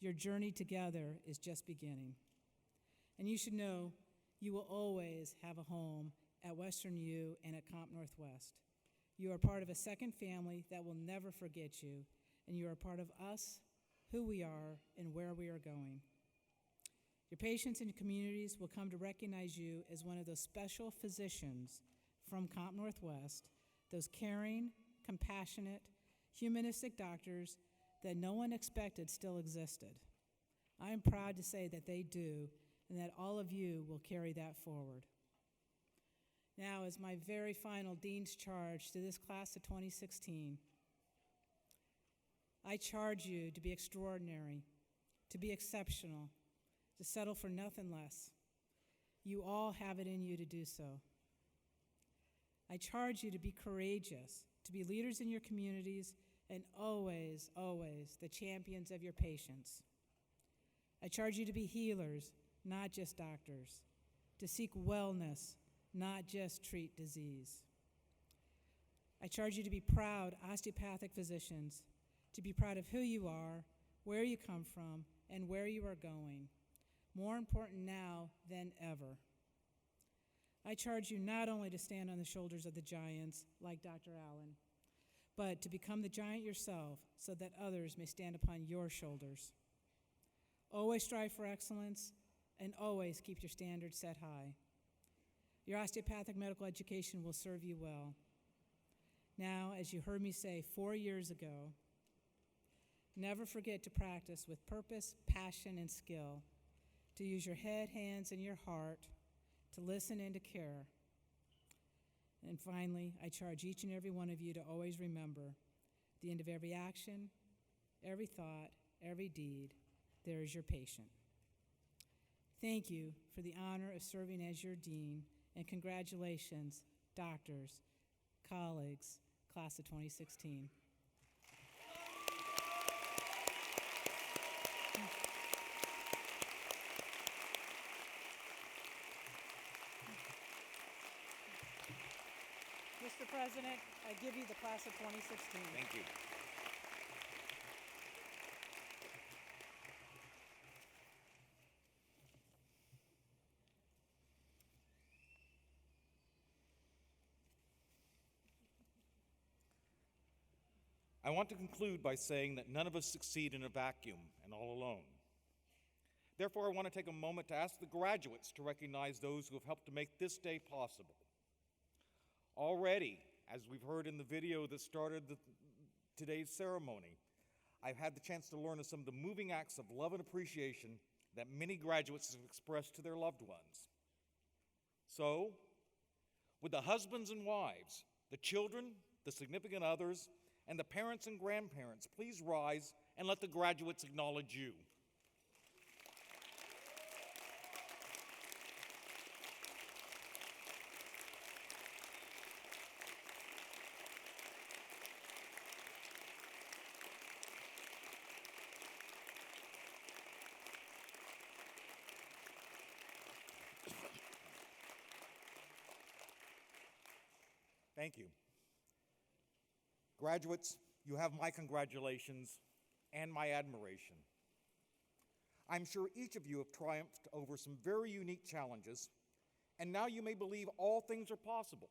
Your journey together is just beginning. And you should know you will always have a home at WesternU and at Comp Northwest. You are part of a second family that will never forget you, and you are part of us, who we are, and where we are going. Your patients and communities will come to recognize you as one of those special physicians from Comp Northwest, those caring, compassionate, humanistic doctors that no one expected still existed. I am proud to say that they do, and that all of you will carry that forward. Now, as my very final Dean's charge to this class of 2016, I charge you to be extraordinary, to be exceptional, to settle for nothing less. You all have it in you to do so. I charge you to be courageous, to be leaders in your communities, and always, always the champions of your patients. I charge you to be healers, not just doctors, to seek wellness, not just treat disease. I charge you to be proud osteopathic physicians, to be proud of who you are, where you come from, and where you are going, more important now than ever. I charge you not only to stand on the shoulders of the giants, like Dr. Allen, but to become the giant yourself so that others may stand upon your shoulders. Always strive for excellence, and always keep your standards set high. Your osteopathic medical education will serve you well. Now, as you heard me say 4 years ago, never forget to practice with purpose, passion, and skill, to use your head, hands, and your heart, to listen and to care. And finally, I charge each and every one of you to always remember, at the end of every action, every thought, every deed, there is your patient. Thank you for the honor of serving as your dean, and congratulations, doctors, colleagues, class of 2016. Mr. President, I give you the class of 2016. Thank you. I want to conclude by saying that none of us succeed in a vacuum and all alone. Therefore, I want to take a moment to ask the graduates to recognize those who have helped to make this day possible. Already, as we've heard in the video that started today's ceremony, I've had the chance to learn of some of the moving acts of love and appreciation that many graduates have expressed to their loved ones. So, with the husbands and wives, the children, the significant others, and the parents and grandparents, please rise and let the graduates acknowledge you. Thank you. Graduates, you have my congratulations and my admiration. I'm sure each of you have triumphed over some very unique challenges, and now you may believe all things are possible.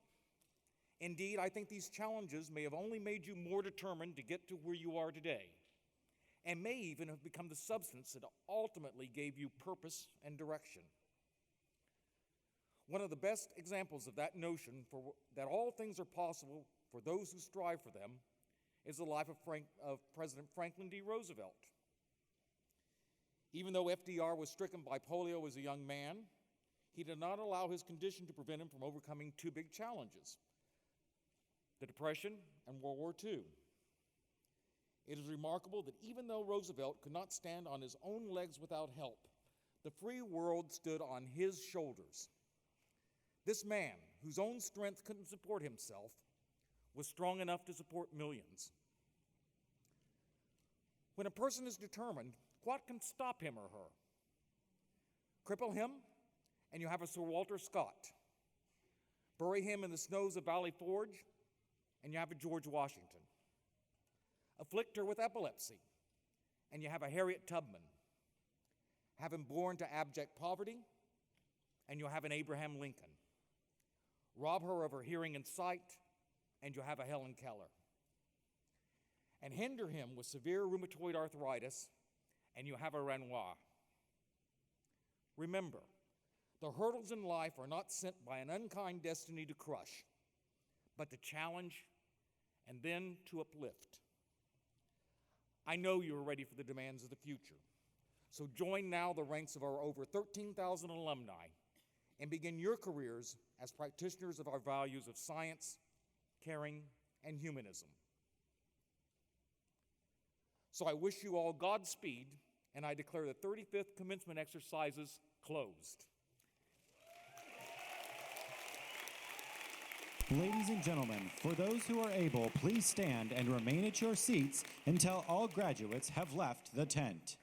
Indeed, I think these challenges may have only made you more determined to get to where you are today, and may even have become the substance that ultimately gave you purpose and direction. One of the best examples of that notion that all things are possible for those who strive for them is the life of President Franklin D. Roosevelt. Even though FDR was stricken by polio as a young man, he did not allow his condition to prevent him from overcoming two big challenges: the Depression and World War II. It is remarkable that even though Roosevelt could not stand on his own legs without help, the free world stood on his shoulders. This man, whose own strength couldn't support himself, was strong enough to support millions. When a person is determined, what can stop him or her? Cripple him, and you have a Sir Walter Scott. Bury him in the snows of Valley Forge, and you have a George Washington. Afflict her with epilepsy, and you have a Harriet Tubman. Have him born to abject poverty, and you'll have an Abraham Lincoln. Rob her of her hearing and sight, and you'll have a Helen Keller. And hinder him with severe rheumatoid arthritis, and you have a Renoir. Remember, the hurdles in life are not sent by an unkind destiny to crush, but to challenge and then to uplift. I know you are ready for the demands of the future, so join now the ranks of our over 13,000 alumni and begin your careers as practitioners of our values of science, caring, and humanism. So I wish you all Godspeed, and I declare the 35th commencement exercises closed. Ladies and gentlemen, for those who are able, please stand and remain at your seats until all graduates have left the tent.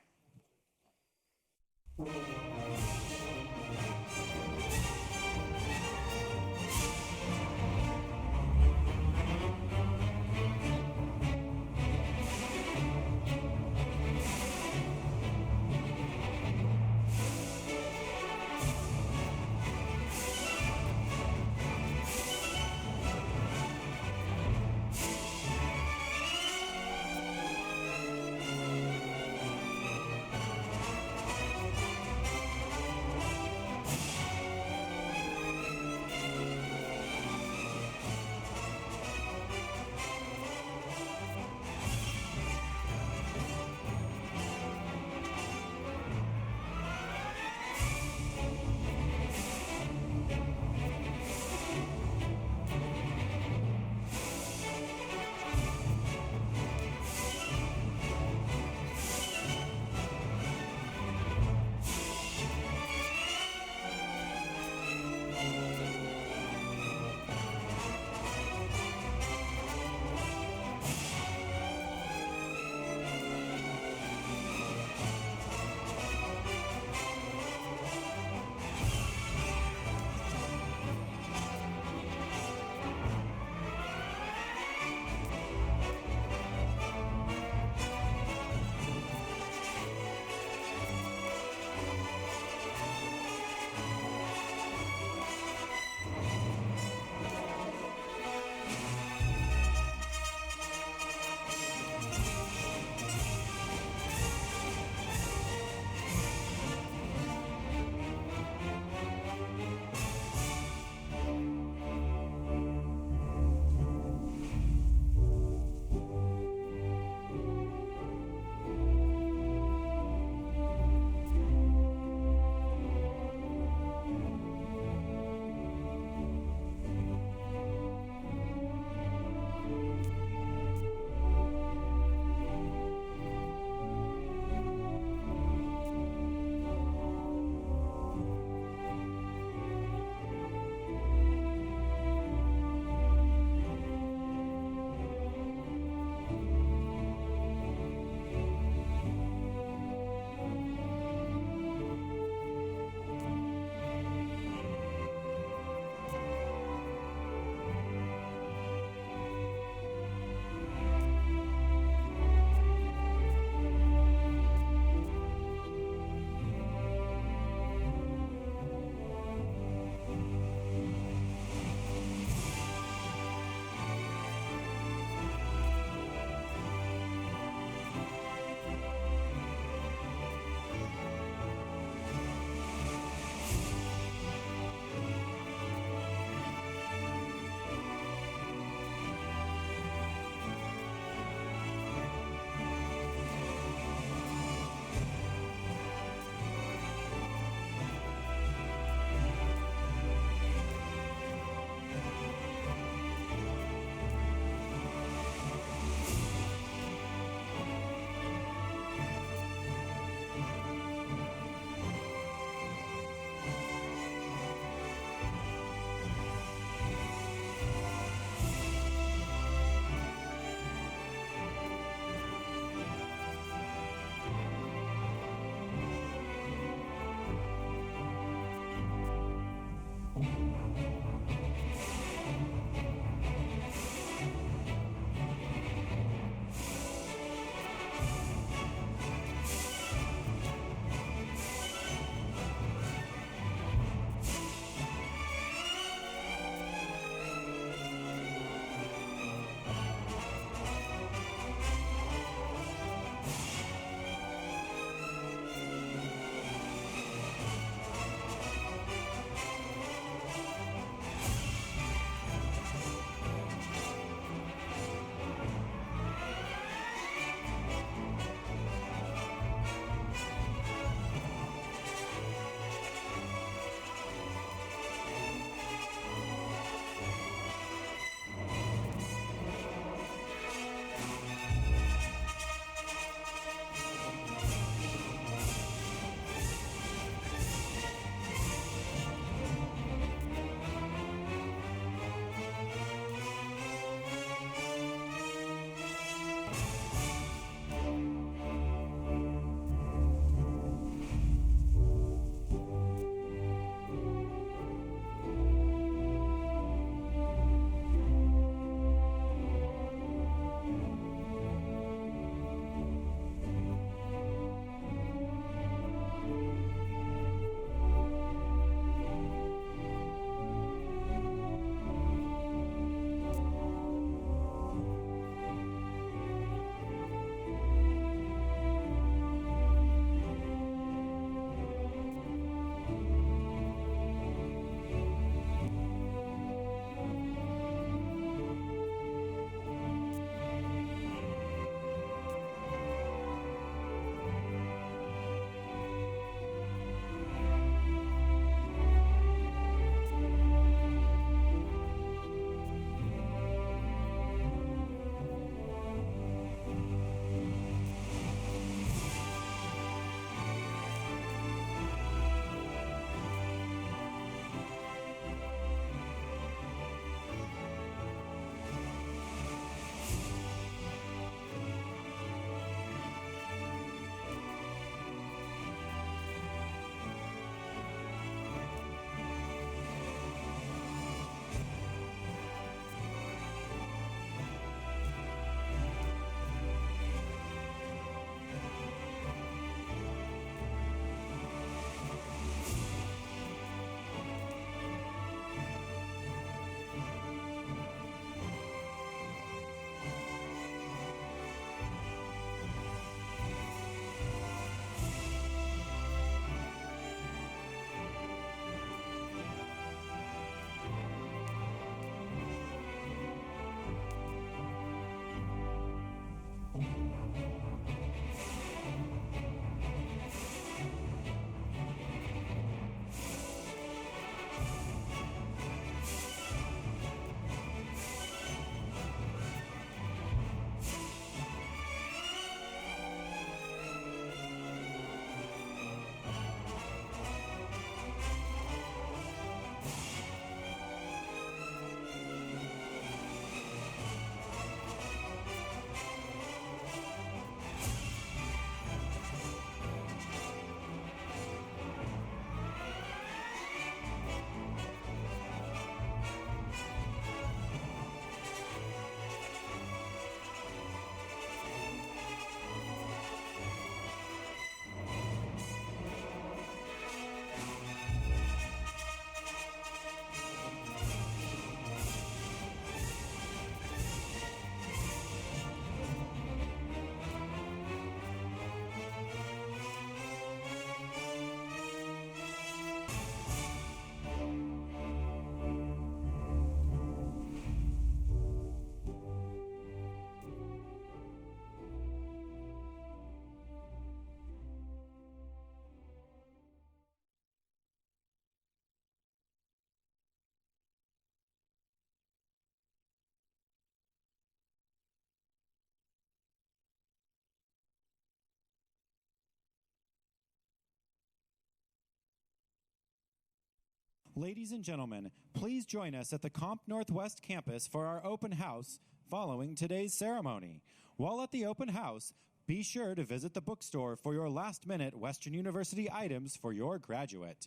Ladies and gentlemen, please join us at the Comp Northwest campus for our open house following today's ceremony. While at the open house, be sure to visit the bookstore for your last-minute Western University items for your graduate.